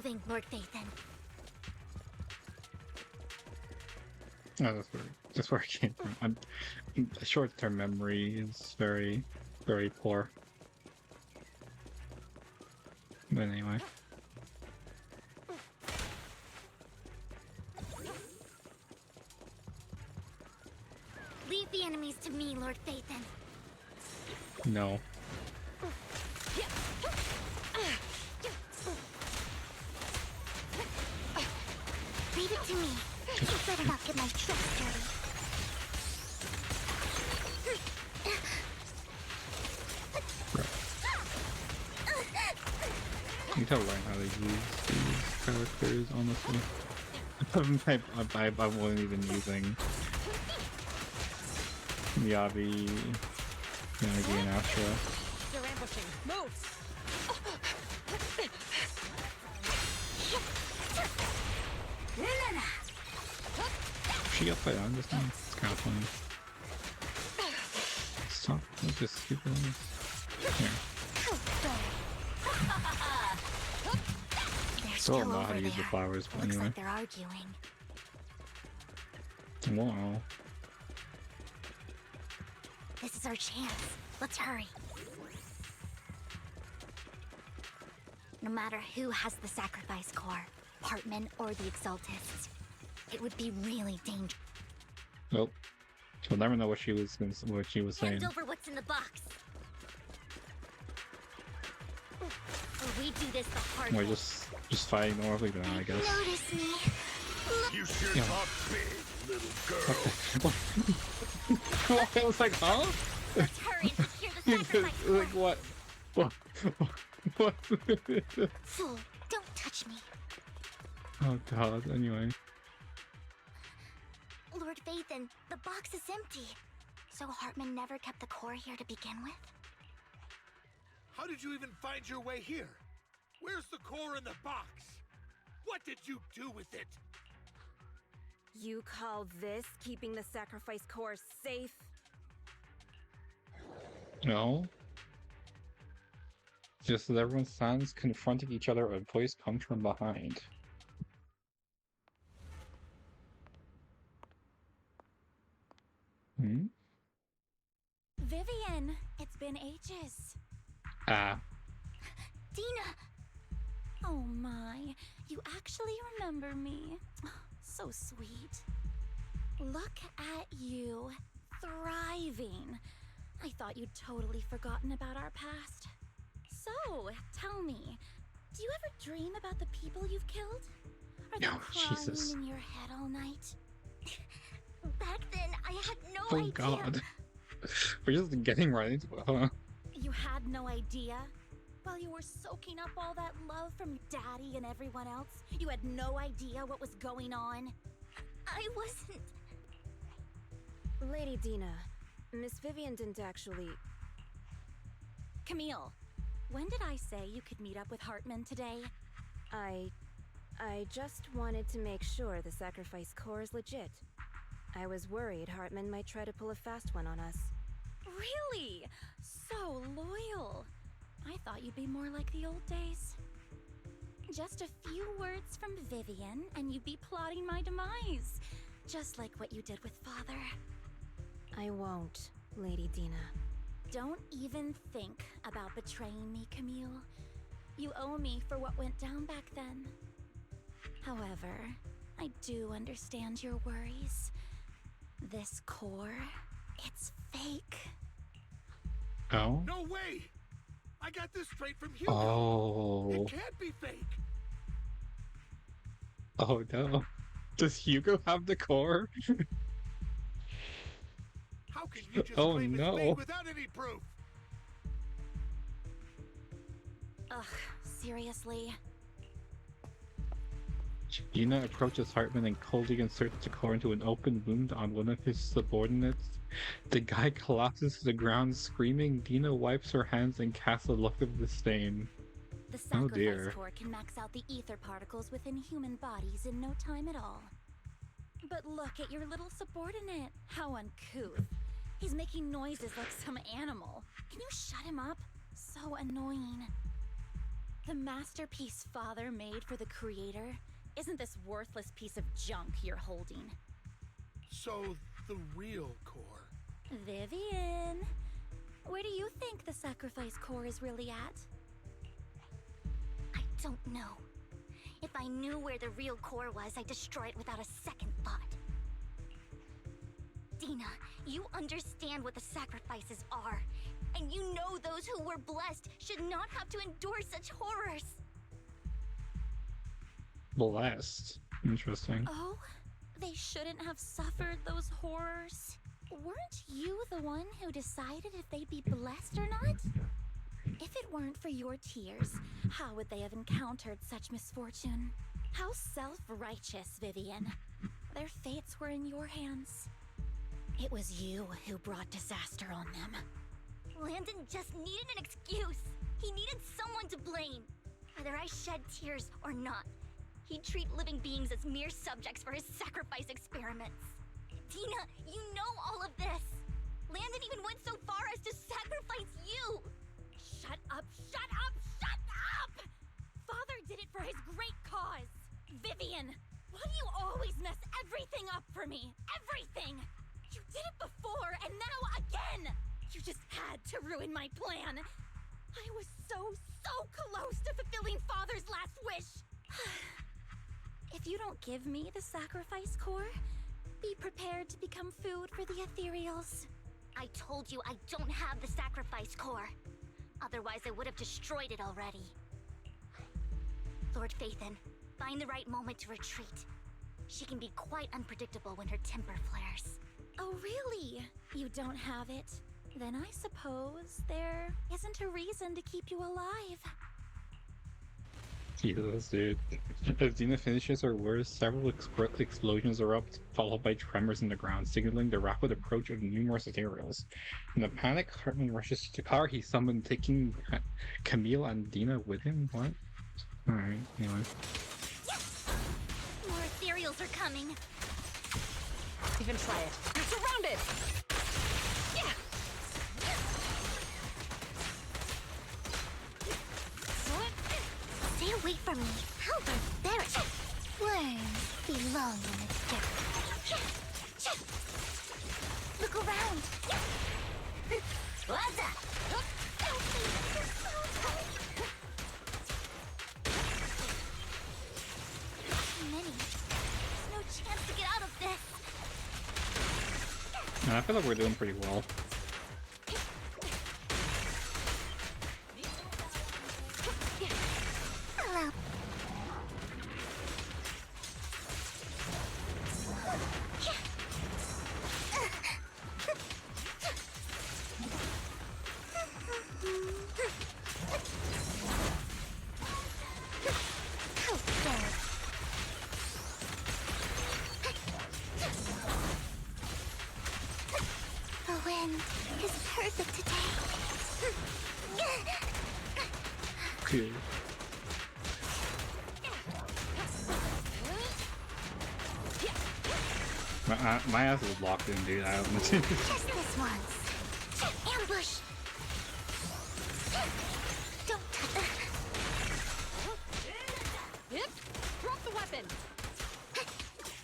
moving, Lord Phaethon. Oh, that's where I came from. Short-term memory is very, very poor. But anyway. Leave the enemies to me, Lord Phaethon. No. Leave it to me. You better not get my tricks dirty. You need to learn how to use these characters, honestly. I wasn't even using Miyabi, Yanagi, and Astra. They're ambushing. Move! She got played on this time. It's kind of funny. Stop with this stupid Here. Still don't know how to use the flowers, but Looks anyway. like they're arguing. Wow. This is our chance. Let's hurry. No matter who has the sacrifice core, Hartman or the Exaltists, it would be really dangerous. Nope. She'll never know what she was saying. Hand over what's in the box. Or we do this the hard We're way. just fighting normally now, I guess. Notice me. You sure Yeah. talk big, little girl. I was like, huh? Let's hurry and secure the sacrifice core. Like what? What? Fool, don't touch me. Oh god, anyway. Lord Phaethon, the box is empty. So Hartman never kept the core here to begin with? How did you even find your way here? Where's the core in the box? What did you do with it? You call this keeping the sacrifice core safe? No. Just as everyone stands confronting each other, a voice comes from behind. Hmm? Vivian, it's been ages. Ah. Dina! Oh my, you actually remember me. So sweet. Look at you, thriving. I thought you'd totally forgotten about our past. So, tell me, do you ever dream about the people you've killed? Are they crying Jesus. in your head all night? Back then, I had no Oh idea. god. We're just getting right into it, huh? You had no idea? While you were soaking up all that love from Daddy and everyone else, you had no idea what was going on? I wasn't... Lady Dina, Miss Vivian didn't actually... Camille, when did I say you could meet up with Hartman today? I just wanted to make sure the sacrifice core is legit. I was worried Hartman might try to pull a fast one on us. Really? So loyal. I thought you'd be more like the old days. Just a few words from Vivian and you'd be plotting my demise. Just like what you did with Father. I won't, Lady Dina. Don't even think about betraying me, Camille. You owe me for what went down back then. However, I do understand your worries. This core, it's fake. Oh? No way! I got this straight from Hugo. Oh. It can't be fake. Oh no. Does Hugo have the core? How can you just Oh, claim no. it's fake without any proof? Ugh, seriously? Gina approaches Hartman and coldly inserts the core into an open wound on one of his subordinates. The guy collapses to the ground screaming. Dina wipes her hands and casts a look of disdain. The Oh sacrifice dear. core can max out the ether particles within human bodies in no time at all. But look at your little subordinate. How uncouth. He's making noises like some animal. Can you shut him up? So annoying. The masterpiece Father made for the creator isn't this worthless piece of junk you're holding. So, the real core. Vivian, where do you think the sacrifice core is really at? I don't know. If I knew where the real core was, I'd destroy it without a second thought. Dina, you understand what the sacrifices are. And you know those who were blessed should not have to endure such horrors. Blessed. Interesting. Oh, they shouldn't have suffered those horrors. Weren't you the one who decided if they'd be blessed or not? If it weren't for your tears, how would they have encountered such misfortune? How self-righteous, Vivian. Their fates were in your hands. It was you who brought disaster on them. Landon just needed an excuse. He needed someone to blame. Whether I shed tears or not, he'd treat living beings as mere subjects for his sacrifice experiments. Dina, you know all of this. Landon even went so far as to sacrifice you. Shut up, shut up, shut up! Father did it for his great cause. Vivian, why do you always mess everything up for me? Everything! You did it before, and now again! You just had to ruin my plan. I was so close to fulfilling Father's last wish. If you don't give me the sacrifice core, be prepared to become food for the ethereals. I told you I don't have the sacrifice core. Otherwise, I would have destroyed it already. Lord Phaethon, find the right moment to retreat. She can be quite unpredictable when her temper flares. Oh, really? You don't have it? Then I suppose there isn't a reason to keep you alive. Jesus, dude. As Dina finishes her words, several explosions erupt, followed by tremors in the ground, signaling the rapid approach of numerous ethereals. In a panic, Hartman rushes to the car he summoned, taking Camille and Dina with him. What? Alright, anyway. More ethereals are coming. Even try it. You're surrounded! Yeah! Stay away from me. How barbaric. Worms belong in the dirt. Look around. What's up? Too many. There's no chance to get out of this. I feel like we're doing pretty well. Hello. The wind is perfect today. Cool. My ass is locked in, dude. I don't know. Just this once. Ambush. Don't touch. Drop the weapon!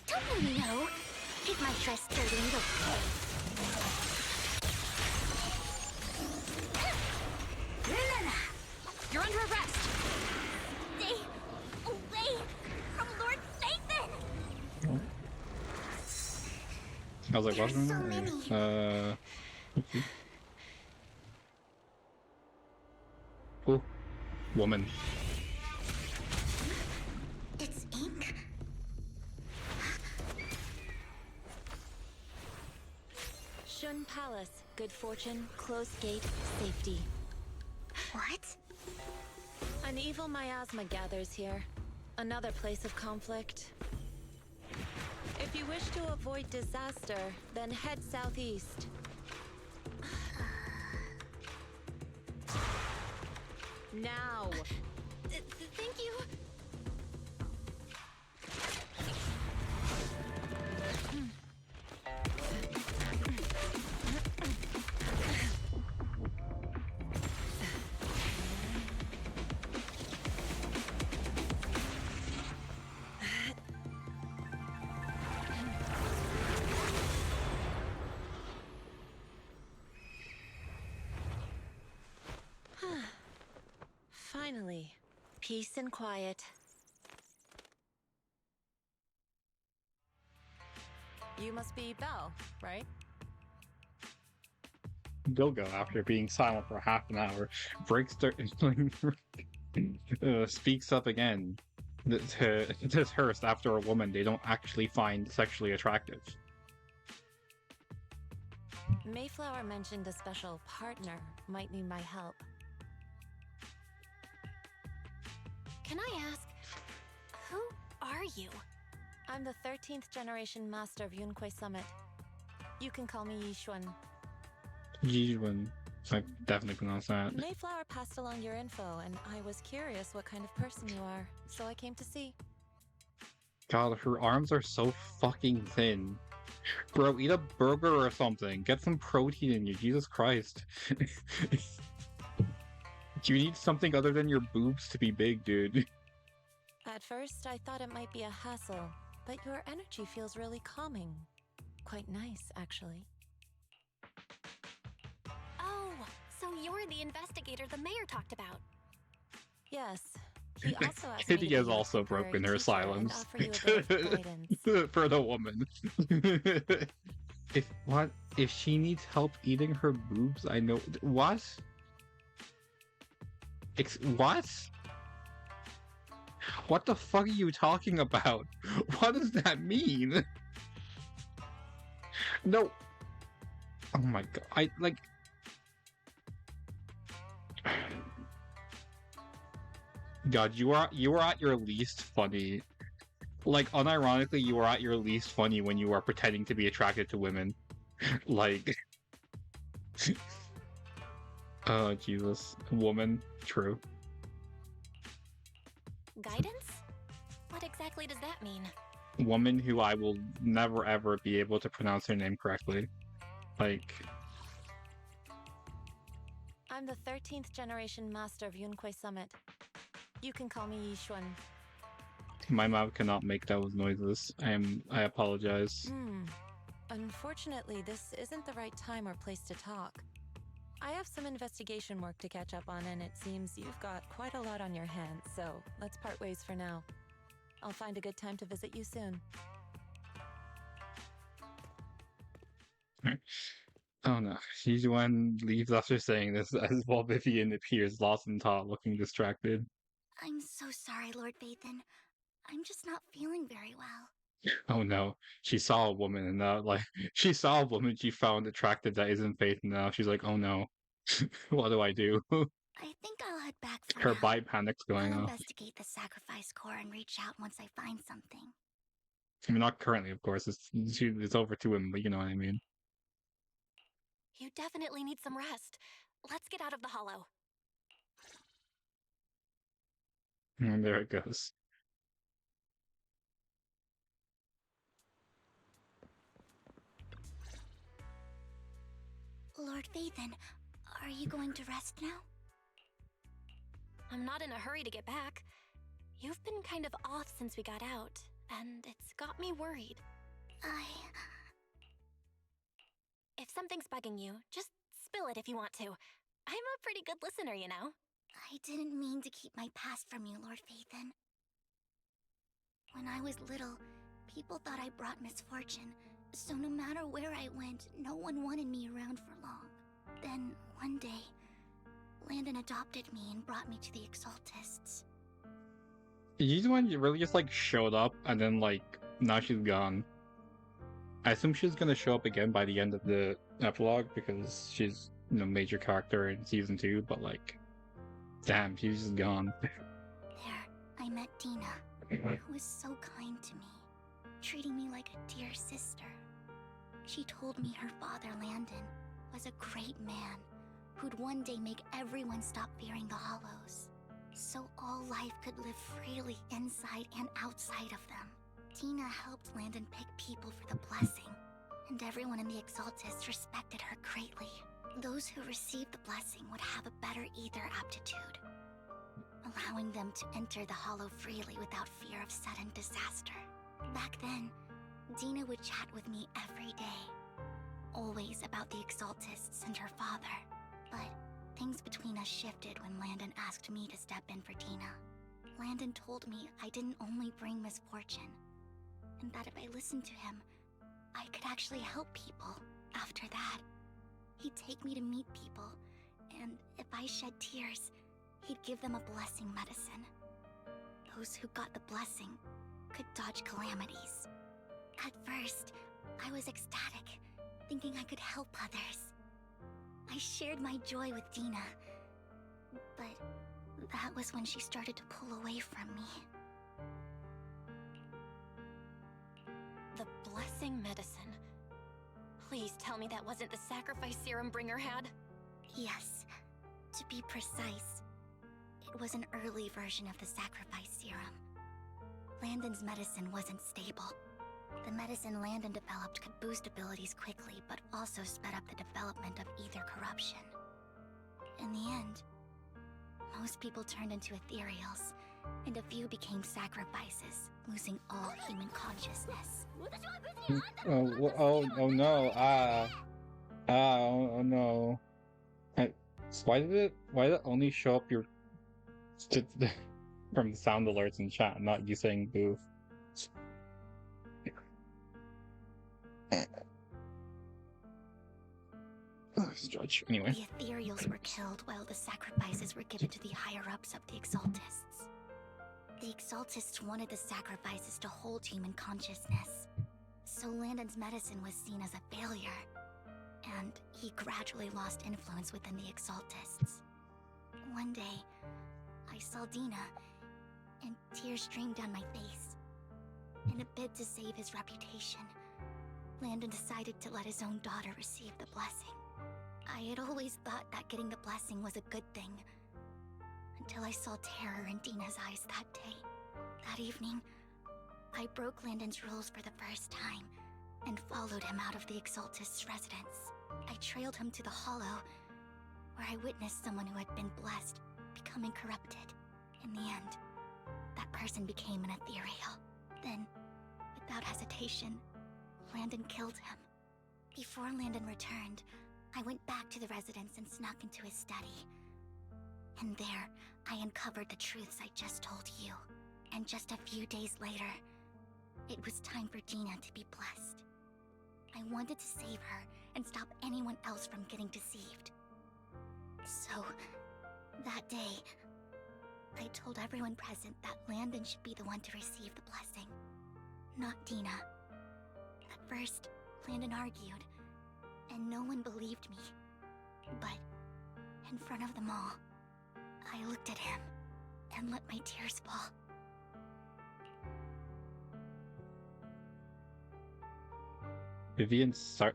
Don't you know? Get my dress dirty and okay. You're under arrest! Stay away from Lord Phaethon! I was like, what's There's so wrong? many. Oh, woman. It's ink. Shun Palace, good fortune, closed gate, safety. What? An evil miasma gathers here. Another place of conflict. If you wish to avoid disaster, then head southeast. Now! Thank you. Finally, peace and quiet. You must be Belle, right? Bilgo, after being silent for half an hour, speaks up again to Hurst after a woman they don't actually find sexually attractive. Mayflower mentioned a special partner might need my help. Can I ask, who are you? I'm the 13th generation master of Yunque Summit. You can call me Yishuan. Yijun. I definitely pronounce that. Mayflower passed along your info, and I was curious what kind of person you are, so I came to see. God, her arms are so fucking thin. Bro, eat a burger or something. Get some protein in you, Jesus Christ. You need something other than your boobs to be big, dude. At first, I thought it might be a hassle, but your energy feels really calming. Quite nice, actually. Oh, so you're the investigator the mayor talked about. Yes. He also asked me to Kitty be has your also temporary broken her teacher and silence offer you a bit of guidance. for the woman. If she needs help eating her boobs, I know what? What? What the fuck are you talking about? What does that mean? No. Oh my god. God, you are at your least funny. Like, unironically, you are at your least funny when you are pretending to be attracted to women. Like, oh Jesus, woman, true. Guidance? What exactly does that mean? Woman who I will never ever be able to pronounce her name correctly. Like, I'm the 13th generation master of Yunque Summit. You can call me Yishuan. my mouth cannot make those noises. I apologize. Unfortunately, this isn't the right time or place to talk. I have some investigation work to catch up on, and it seems you've got quite a lot on your hands, so let's part ways for now. I'll find a good time to visit you soon. Oh no, Shijuan leaves after saying this as while Vivian appears lost in thought, looking distracted. I'm so sorry, Lord Vathan. I'm just not feeling very well. Oh no, she saw a woman and now, she saw a woman she found attractive that isn't Faith, and now she's like, oh no, what do I do? I think I'll head back for Her now. bite panic's going I'll off. investigate the sacrifice core and reach out once I find something. I mean, not currently, of course. It's over to him, but you know what I mean. You definitely need some rest. Let's get out of the hollow. And there it goes. Lord Vathan, are you going to rest now? I'm not in a hurry to get back. You've been kind of off since we got out, and it's got me worried. If something's bugging you, just spill it if you want to. I'm a pretty good listener, you know. I didn't mean to keep my past from you, Lord Vathan. When I was little, people thought I brought misfortune, so no matter where I went, no one wanted me around for long. Then, one day, Landon adopted me and brought me to the Exaltists. You the one really just showed up and then now she's gone. I assume she's gonna show up again by the end of the epilogue because she's major character in season 2, but damn, she's just gone. There, I met Dina, who was so kind to me, treating me like a dear sister. She told me her father, Landon, was a great man who'd one day make everyone stop fearing the Hollows, so all life could live freely inside and outside of them. Dina helped Landon pick people for the blessing, and everyone in the Exaltists respected her greatly. Those who received the blessing would have a better ether aptitude, allowing them to enter the Hollow freely without fear of sudden disaster. Back then, Dina would chat with me every day, always about the Exaltists and her father. But Things between us shifted when Landon asked me to step in for Dina. Landon told me I didn't only bring misfortune, and that if I listened to him, I could actually help people. After that, he'd take me to meet people, and if I shed tears, he'd give them a blessing medicine. Those who got the blessing could dodge calamities. At first, I was ecstatic, thinking I could help others. I shared my joy with Dina, but that was when she started to pull away from me. The blessing medicine. Please tell me that wasn't the sacrifice serum Bringer had? Yes. To be precise, it was an early version of the sacrifice serum. Landon's medicine wasn't stable. The medicine Landon developed could boost abilities quickly, but also sped up the development of ether corruption. In the end, most people turned into ethereals, and a few became sacrifices, losing all human consciousness. Oh no, oh no. So why did it only show up your from the sound alerts in chat, not you saying boof? Stretch. Anyway. The ethereals were killed while the sacrifices were given to the higher-ups of the Exaltists. The Exaltists wanted the sacrifices to hold human consciousness, so Landon's medicine was seen as a failure, and he gradually lost influence within the Exaltists. One day, I saw Dina, and tears streamed down my face. In a bid to save his reputation, Landon decided to let his own daughter receive the blessing. I had always thought that getting the blessing was a good thing, until I saw terror in Dina's eyes that day. That evening, I broke Landon's rules for the first time, and followed him out of the Exaltist's residence. I trailed him to the Hollow, where I witnessed someone who had been blessed becoming corrupted. In the end, that person became an ethereal. Then, without hesitation, Landon killed him. Before Landon returned, I went back to the residence and snuck into his study. And there, I uncovered the truths I just told you. And just a few days later, it was time for Dina to be blessed. I wanted to save her and stop anyone else from getting deceived. So, that day, I told everyone present that Landon should be the one to receive the blessing, not Dina. At first, Landon argued, and no one believed me. But, in front of them all, I looked at him and let my tears fall.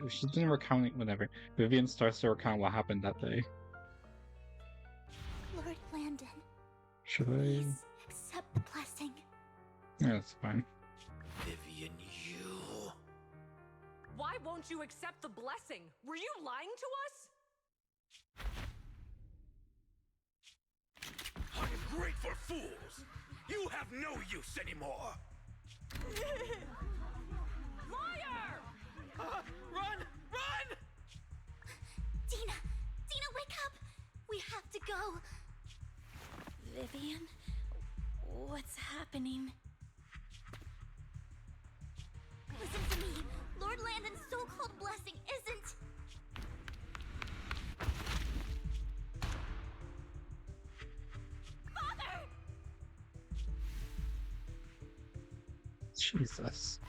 She's been recounting whatever. Vivian starts to recount what happened that day. Lord Landon, Should I? please accept the blessing. Yeah, that's fine. Vivian, you... Why won't you accept the blessing? Were you lying to us? Ungrateful fools! You have no use anymore! Liar! Run! Run! Dina! Dina, wake up! We have to go! Vivian? What's happening? Listen to me! Lord Landon's so-called blessing isn't... Father! Jesus.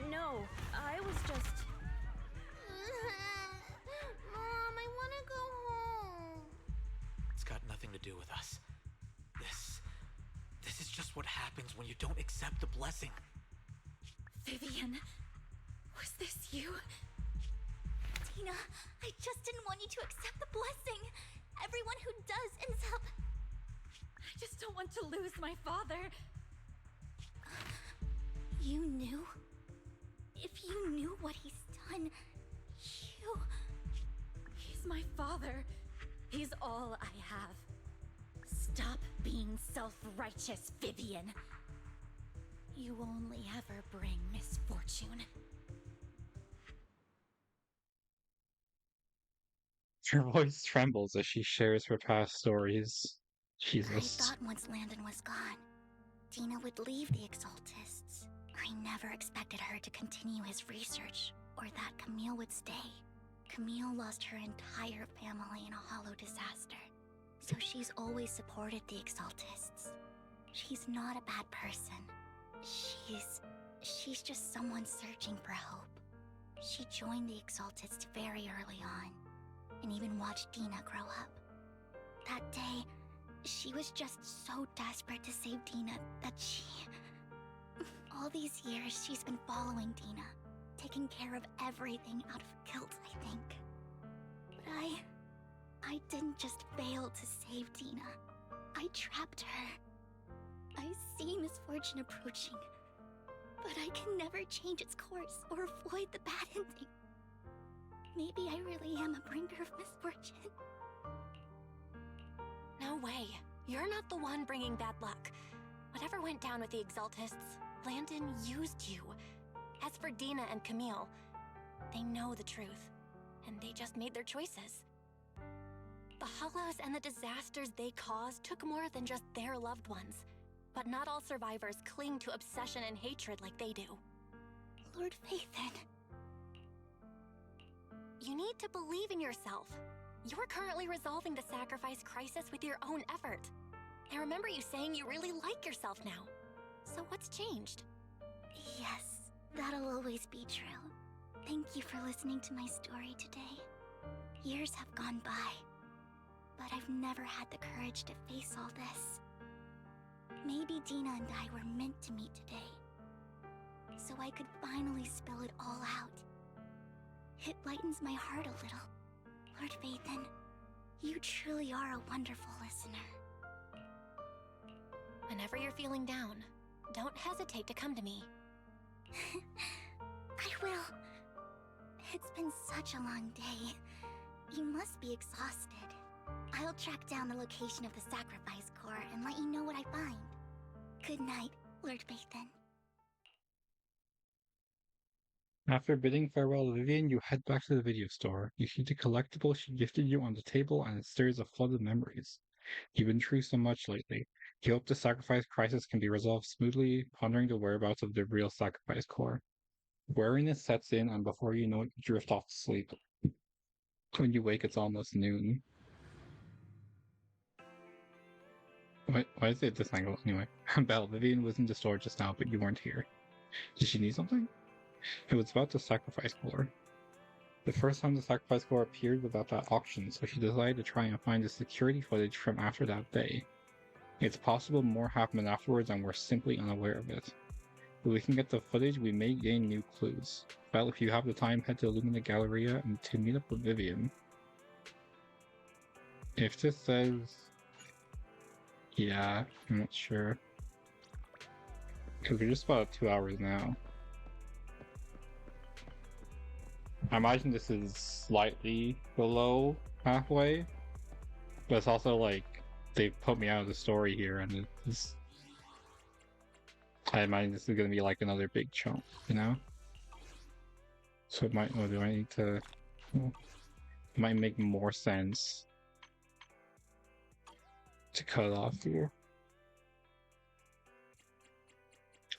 No, I was just... Mom, I want to go home. It's got nothing to do with us. This is just what happens when you don't accept the blessing. Vivian, was this you? Dina, I just didn't want you to accept the blessing. Everyone who does ends up... I just don't want to lose my father. You knew? If you knew what he's done, you... He's my father. He's all I have. Stop being self-righteous, Vivian. You only ever bring misfortune. Her voice trembles as she shares her past stories. I Jesus. thought once Landon was gone, Dina would leave the Exaltists. I never expected her to continue his research, or that Camille would stay. Camille lost her entire family in a hollow disaster, so she's always supported the Exaltists. She's not a bad person. She's just someone searching for hope. She joined the Exaltists very early on, and even watched Dina grow up. That day, she was just so desperate to save Dina that she... All these years, she's been following Dina, taking care of everything out of guilt, I think. But I didn't just fail to save Dina. I trapped her. I see misfortune approaching, but I can never change its course or avoid the bad ending. Maybe I really am a bringer of misfortune. No way. You're not the one bringing bad luck. Whatever went down with the Exaltists, Landon used you. As for Dina and Camille, they know the truth, and they just made their choices. The Hollows and the disasters they caused took more than just their loved ones. But not all survivors cling to obsession and hatred like they do. Lord Phaethon. You need to believe in yourself. You're currently resolving the sacrifice crisis with your own effort. I remember you saying you really like yourself now. So what's changed? Yes, that'll always be true. Thank you for listening to my story today. Years have gone by, but I've never had the courage to face all this. Maybe Dina and I were meant to meet today, so I could finally spill it all out. It lightens my heart a little. Lord Phaethon, you truly are a wonderful listener. Whenever you're feeling down, don't hesitate to come to me. I will. It's been such a long day. You must be exhausted. I'll track down the location of the sacrifice core and let you know what I find. Good night, Lord Phaethon. After bidding farewell to Vivian, you head back to the video store. You see the collectible she gifted you on the table, and it stirs a flood of memories. You've been through so much lately. You hope the sacrifice crisis can be resolved smoothly, pondering the whereabouts of the real sacrifice core. Weariness sets in, and before you know it, you drift off to sleep. When you wake, it's almost noon. Why is it this angle anyway? Belle, Vivian was in the store just now, but you weren't here. Did she need something? It was about the sacrifice core. The first time the sacrifice core appeared was at that auction, so she decided to try and find the security footage from after that day. It's possible more happened afterwards and we're simply unaware of it. If we can get the footage, we may gain new clues. Well, if you have the time, head to Illumina Galleria and to meet up with Vivian. If this says... Yeah, I'm not sure. Because we're just about 2 hours now. I imagine this is slightly below halfway, but it's also like they put me out of the story here, and it's... I imagine this is going to be like another big chunk, you know? So it might... Oh, do I need to... Well, it might make more sense to cut off here.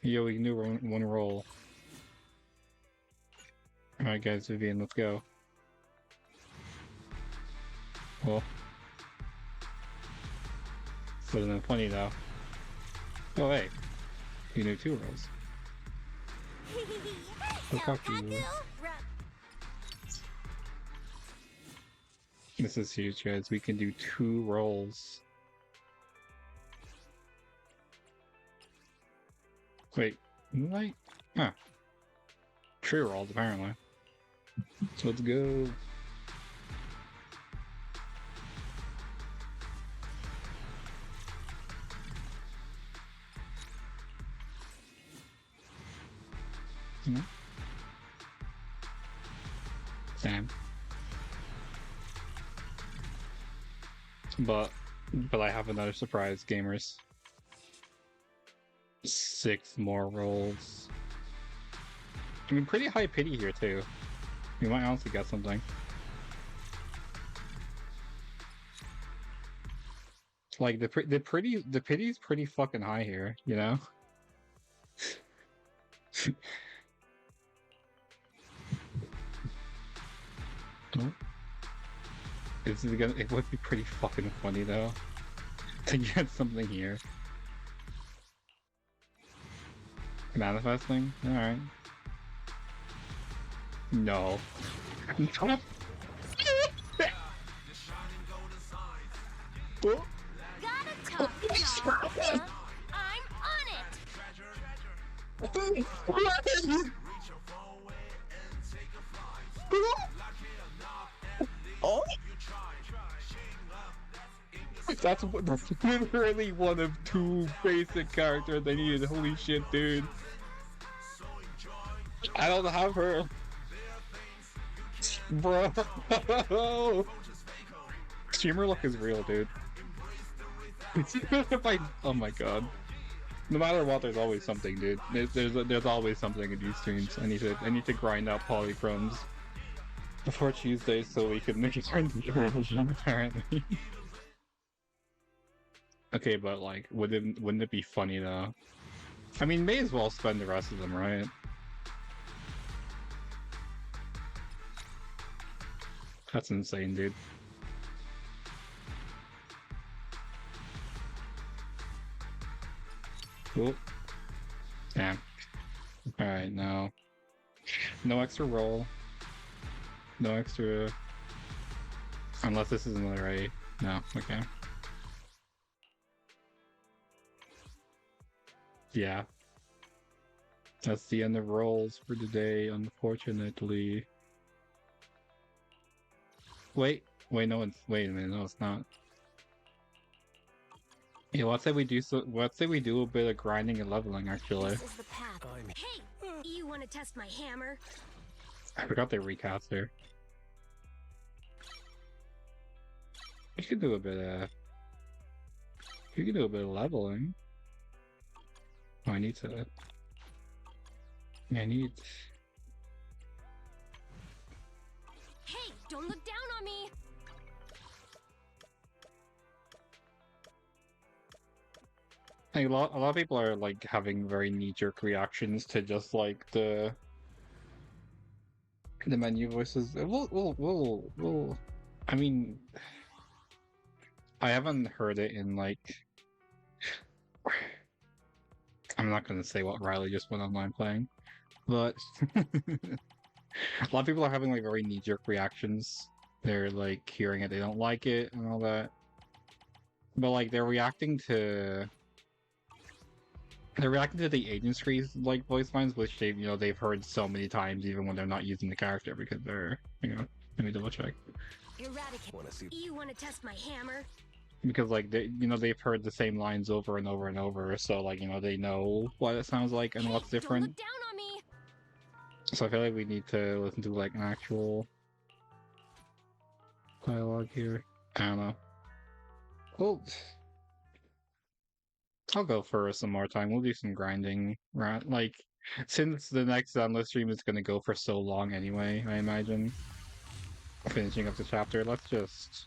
Yo, we can do one roll. Alright guys, Vivian, let's go. Well. Better than 20 though. Oh hey. You knew 2 rolls. So fuck you. This is huge, guys. We can do 2 rolls. Wait, right? Ah. 3 rolls apparently. So let's go. Sam. But I have another surprise, gamers. 6 more rolls. I mean, pretty high pity here too. We might honestly get something. Like the pity's pretty fucking high here, you know? It would be pretty fucking funny though to get something here. Manifesting? Alright. No. Gotta talk, y'all. I'm on it. Oh. That's literally one of two basic characters they needed. Holy shit, dude. I don't have her. Bro. Streamer luck is real, dude. Oh my god. No matter what, there's always something, dude. There's always something in these streams. I need to grind out polychromes before Tuesday so we can make it apparently. Okay, but like, wouldn't it be funny though? I mean, may as well spend the rest of them, right? That's insane, dude. Cool. Damn. Alright, no. No extra roll. No extra... Unless this is another A. No, okay. Yeah. That's the end of rolls for today, unfortunately. Wait, no, wait a minute, no, it's not. Yeah, let's say we do a bit of grinding and leveling, actually. This is the path. Hey, you want to test my hammer? I forgot they recast her. We could do a bit of... We could do a bit of leveling. Oh, I need to... I need... Hey, don't look down on me! Like, a lot of people are like having very knee-jerk reactions to just like the menu voices. We'll I mean, I haven't heard it in like... I'm not gonna say what Riley just went online playing, but a lot of people are having like very knee-jerk reactions. They're like hearing it, they don't like it and all that. But like they're reacting to the agency's like voice lines, which they've heard so many times, even when they're not using the character, because they're let me double check. Eradicate. You want to test my hammer? Because like they've heard the same lines over and over and over, so like they know what it sounds like and what's different. Don't look down on me. So I feel like we need to listen to like an actual dialogue here. I don't know. Well, I'll go for some more time. We'll do some grinding, right? Like, since the next Zenless stream is gonna go for so long anyway, I imagine. Finishing up the chapter, let's just...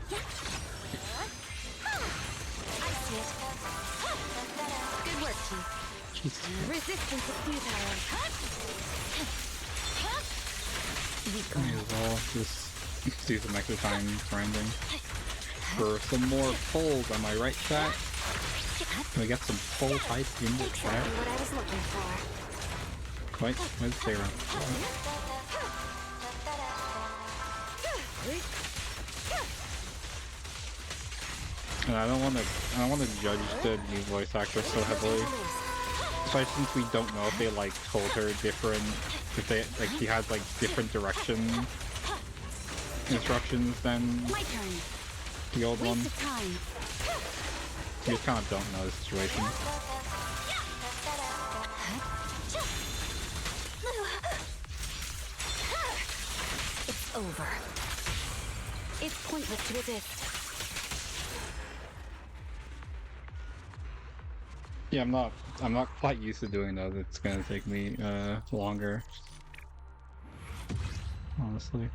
I see it. Good work, Chief. Resistance is futile. May as well just do some extra time grinding. For some more polls, am I right, chat? Can we get some poll type in the chat? What I was looking for. Wait, where's Sarah? And I don't want to judge the new voice actor so heavily, especially since we don't know if they like told her different, if they like she has like different direction instructions than the old one. You just kind of don't know the situation. It's over. It's pointless to resist. Yeah, I'm not quite used to doing those. It's gonna take me longer. Honestly.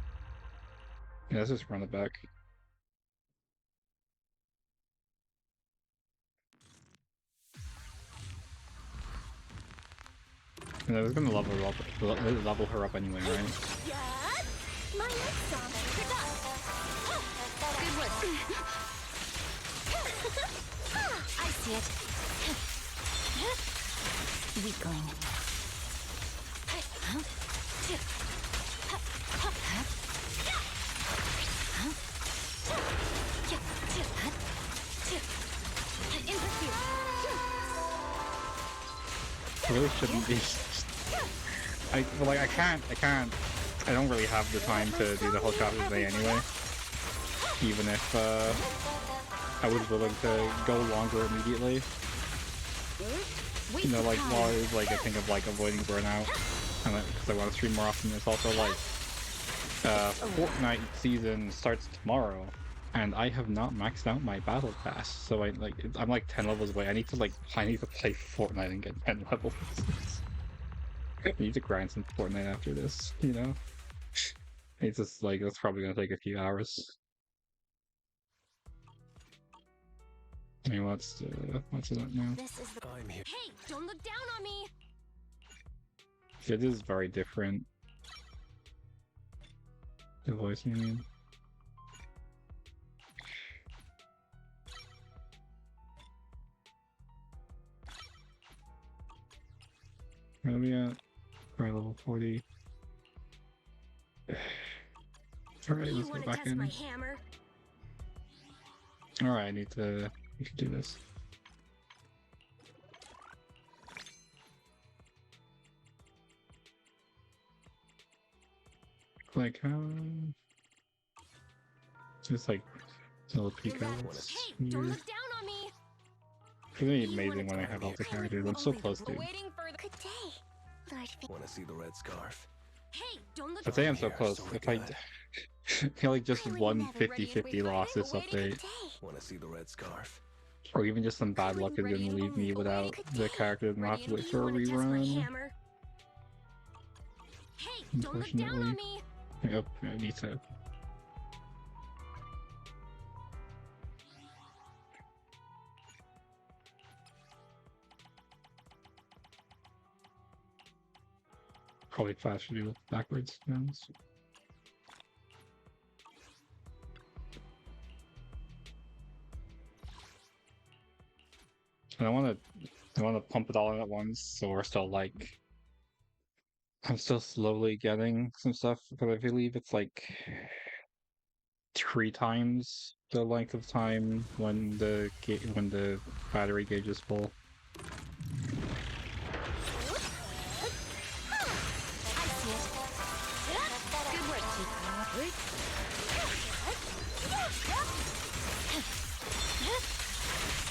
Yeah, let's just run it back. And I was gonna level her up anyway, right? Yes! My next song. Good work. I see it. Weakling. I really shouldn't be. I don't really have the time to do the whole chapter today anyway. Even if I was willing to go longer immediately. You know, like while I was like I think of like avoiding burnout, and because I want to stream more often. It's also like Fortnite season starts tomorrow, and I have not maxed out my battle pass, so I'm like 10 levels away. I need to play Fortnite and get 10 levels. I need to grind some Fortnite after this, you know? It's just like, that's probably gonna take a few hours. I mean, what's that now? I'm here. Hey, don't look down on me. It is very different. The voice, I mean. Where are we at? We're at level 40. Alright, let's go back in. Alright, I need to do this. Like, just like little peek out. It's Hey, don't look down on me. It's gonna be amazing when I have all the characters. I'm so close, dude. Good day, Lord Faith. Want to see the red scarf? Hey, don't look I'd say I'm so close. If I feel like just one 50-50 loss this update, Want to see the red scarf? or even just some bad luck is gonna leave me without the character and I'll have to wait for a rerun. Hey, don't look down on me. Yep, I need to. Probably faster to do backwards. And I want to pump it all in at once, so we're still like, I'm still slowly getting some stuff, because I believe it's like 3 times the length of time when the battery gauge is full.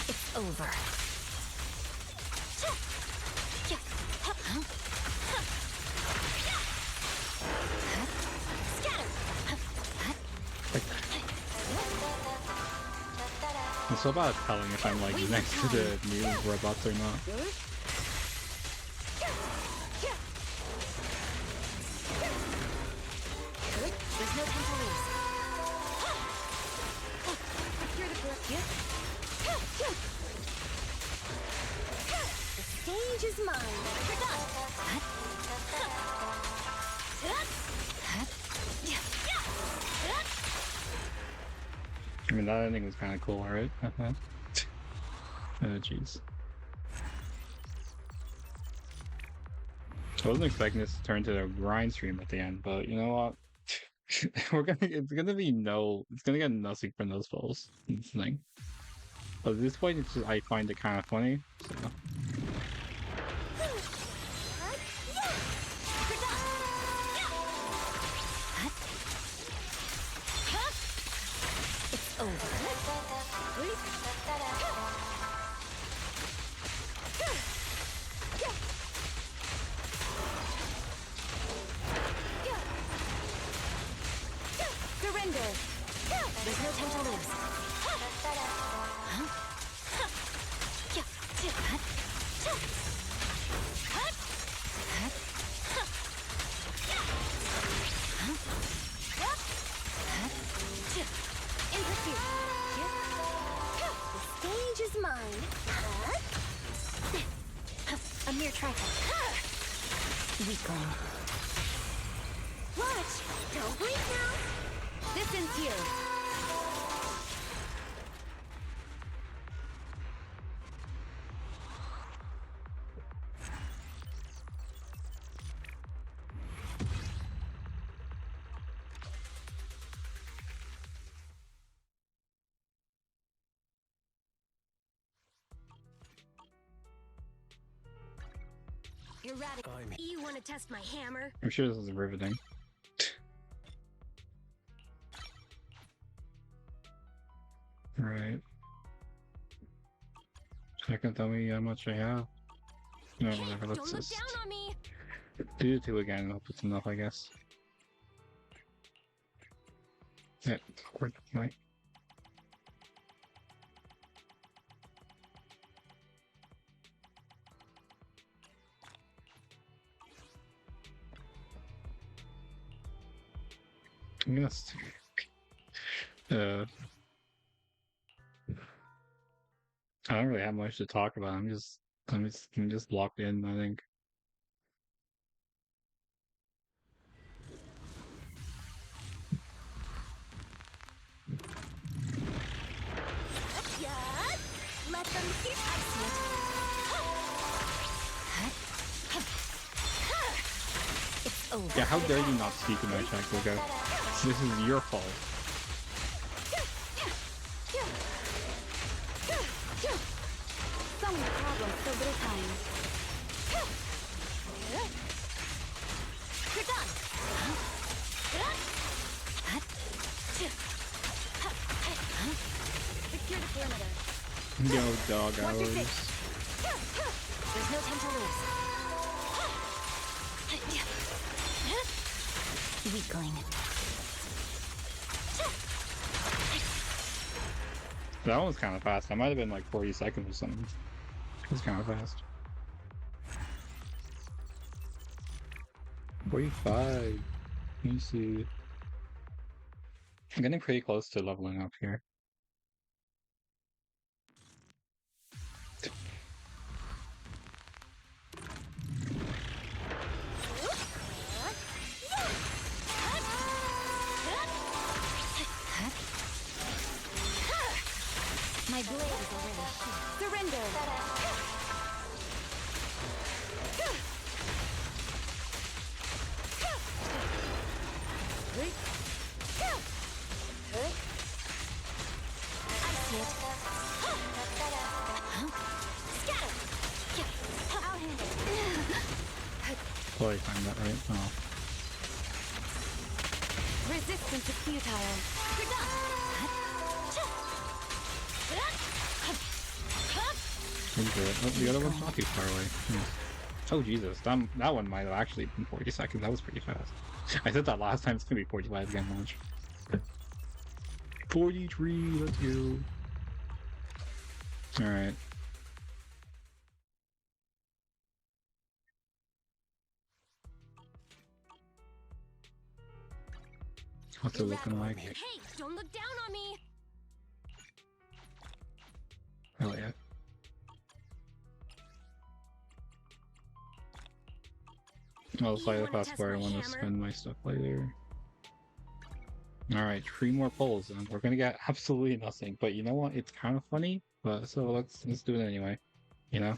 It's over. I'm so bad at telling if I'm like next to the new robots or not. There's no time to lose. The stage is mine. You're done. I mean, that ending was kind of cool, right? Oh, jeez. I wasn't expecting this to turn to a grind stream at the end, but you know what? It's gonna get nothing from those falls. This thing. But at this point, it's just, I find it kind of funny. So. It's over. Surrender. There's no time to lose. In pursuit. The stage is mine. A mere trifle. Weakling. Watch! Don't blink now! This ends here. Erratic. You want to test my hammer? I'm sure this is riveting. Right. Second, tell me how much I have. No, whatever. Let's Don't look just down on me. do the 2 again and hope it's enough, I guess. Yeah, awkward. Right. I'm gonna I don't really have much to talk about. I'm just locked in, I think. Yes! Let them see. I see it. It's over. Yeah, how dare you not speak in my chat, Gogo? This is your fault. So many problems, so little time. You're done. Secure the perimeter. Yo, dog Watch your hours. six. There's no time to lose. Weakling. That one was kind of fast. That might have been like 40 seconds or something. It was kind of fast. 45. Let me see. I'm getting pretty close to leveling up here. My blade is already sheathed. Surrender! I see it. Scatter! I'll handle it. Probably find that right. Oh. Resistance is futile. You're done. Pretty good. Oh, the other one's not too far away. Nice. Oh Jesus, that one might have actually been 40 seconds. That was pretty fast. I said that last time. It's gonna be 45 again. Launch. 43. Let's go. All right. What's it looking like? Hey, don't look down on me. Hell yeah. I'll decide if that's where I want to spend my stuff later. Alright, 3 more polls and we're gonna get absolutely nothing. But you know what? It's kind of funny. But so let's do it anyway. You know?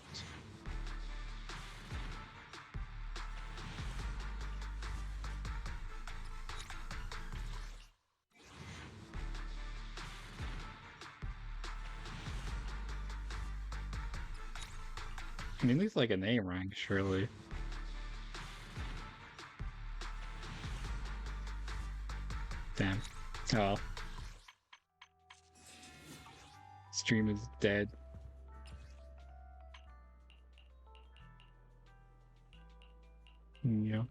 I mean, at least like a name rank, surely. Damn. Oh. Stream is dead. Yeah.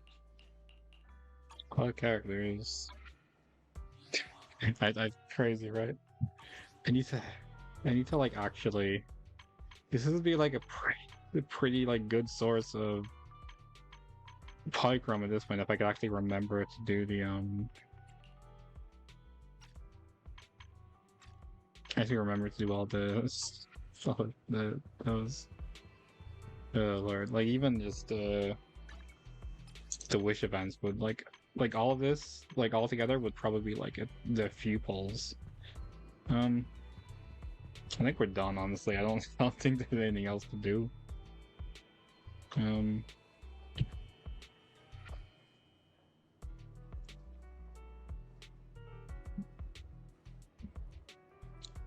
A lot of characters. I crazy, right? I need to like actually. This would be like a pretty like good source of polychrome at this point if I could actually remember to do the actually remember to do all those those oh lord, like even just the Wish events would like all of this like all together would probably be like the few polls. I think we're done. Honestly, I don't think there's anything else to do.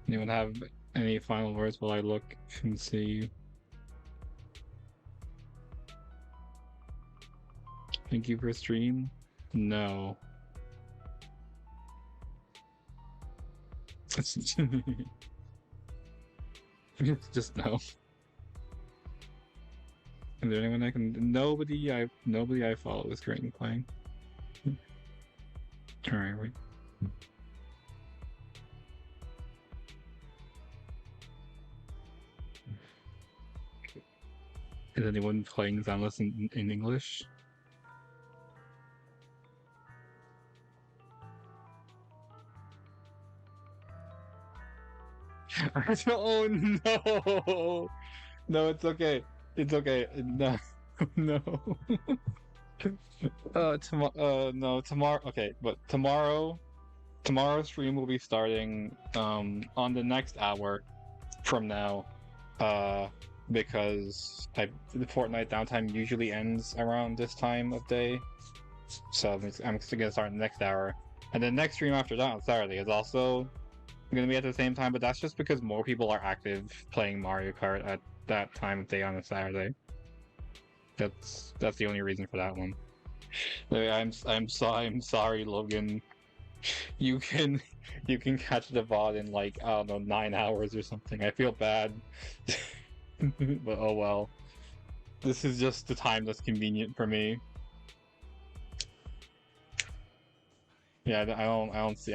Anyone have any final words while I look and see? Thank you for stream. No. Just no. Is there anyone I can? Nobody I follow is currently playing. All right, wait. Is anyone playing Zenless in English? Oh no! No, it's okay. It's okay. No, no. No, tomorrow. Okay, but tomorrow's stream will be starting on the next hour from now, because the Fortnite downtime usually ends around this time of day, so I'm still gonna start in the next hour, and the next stream after that on Saturday is also gonna be at the same time, but that's just because more people are active playing Mario Kart at that time of day on a Saturday. That's the only reason for that one. I'm sorry, Logan. You can catch the VOD in like, I don't know, 9 hours or something. I feel bad. But oh well. This is just the time that's convenient for me. Yeah, I don't see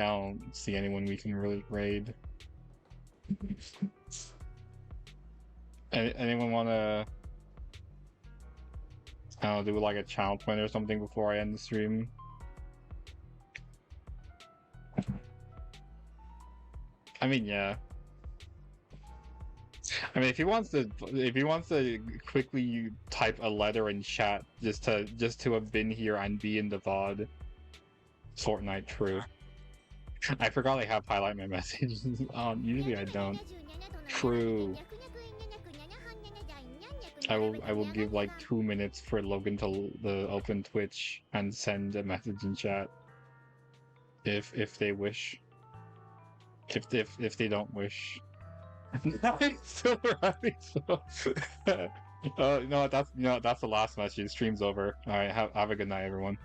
anyone we can really raid. Anyone wanna, I don't know, do like a channel point or something before I end the stream? I mean, yeah. I mean, if he wants to quickly type a letter in chat just to have been here and be in the VOD. Fortnite, true. I forgot I have highlight my messages. Usually I don't. True. I will give like 2 minutes for Logan to open Twitch and send a message in chat. If they wish. If they don't wish. Still right. That's the last message. The stream's over. All right, have a good night, everyone.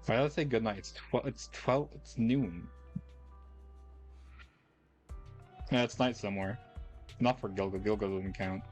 Why did I say good night? It's noon. Yeah, it's night somewhere. Not for Gilgo. Gilgo doesn't count.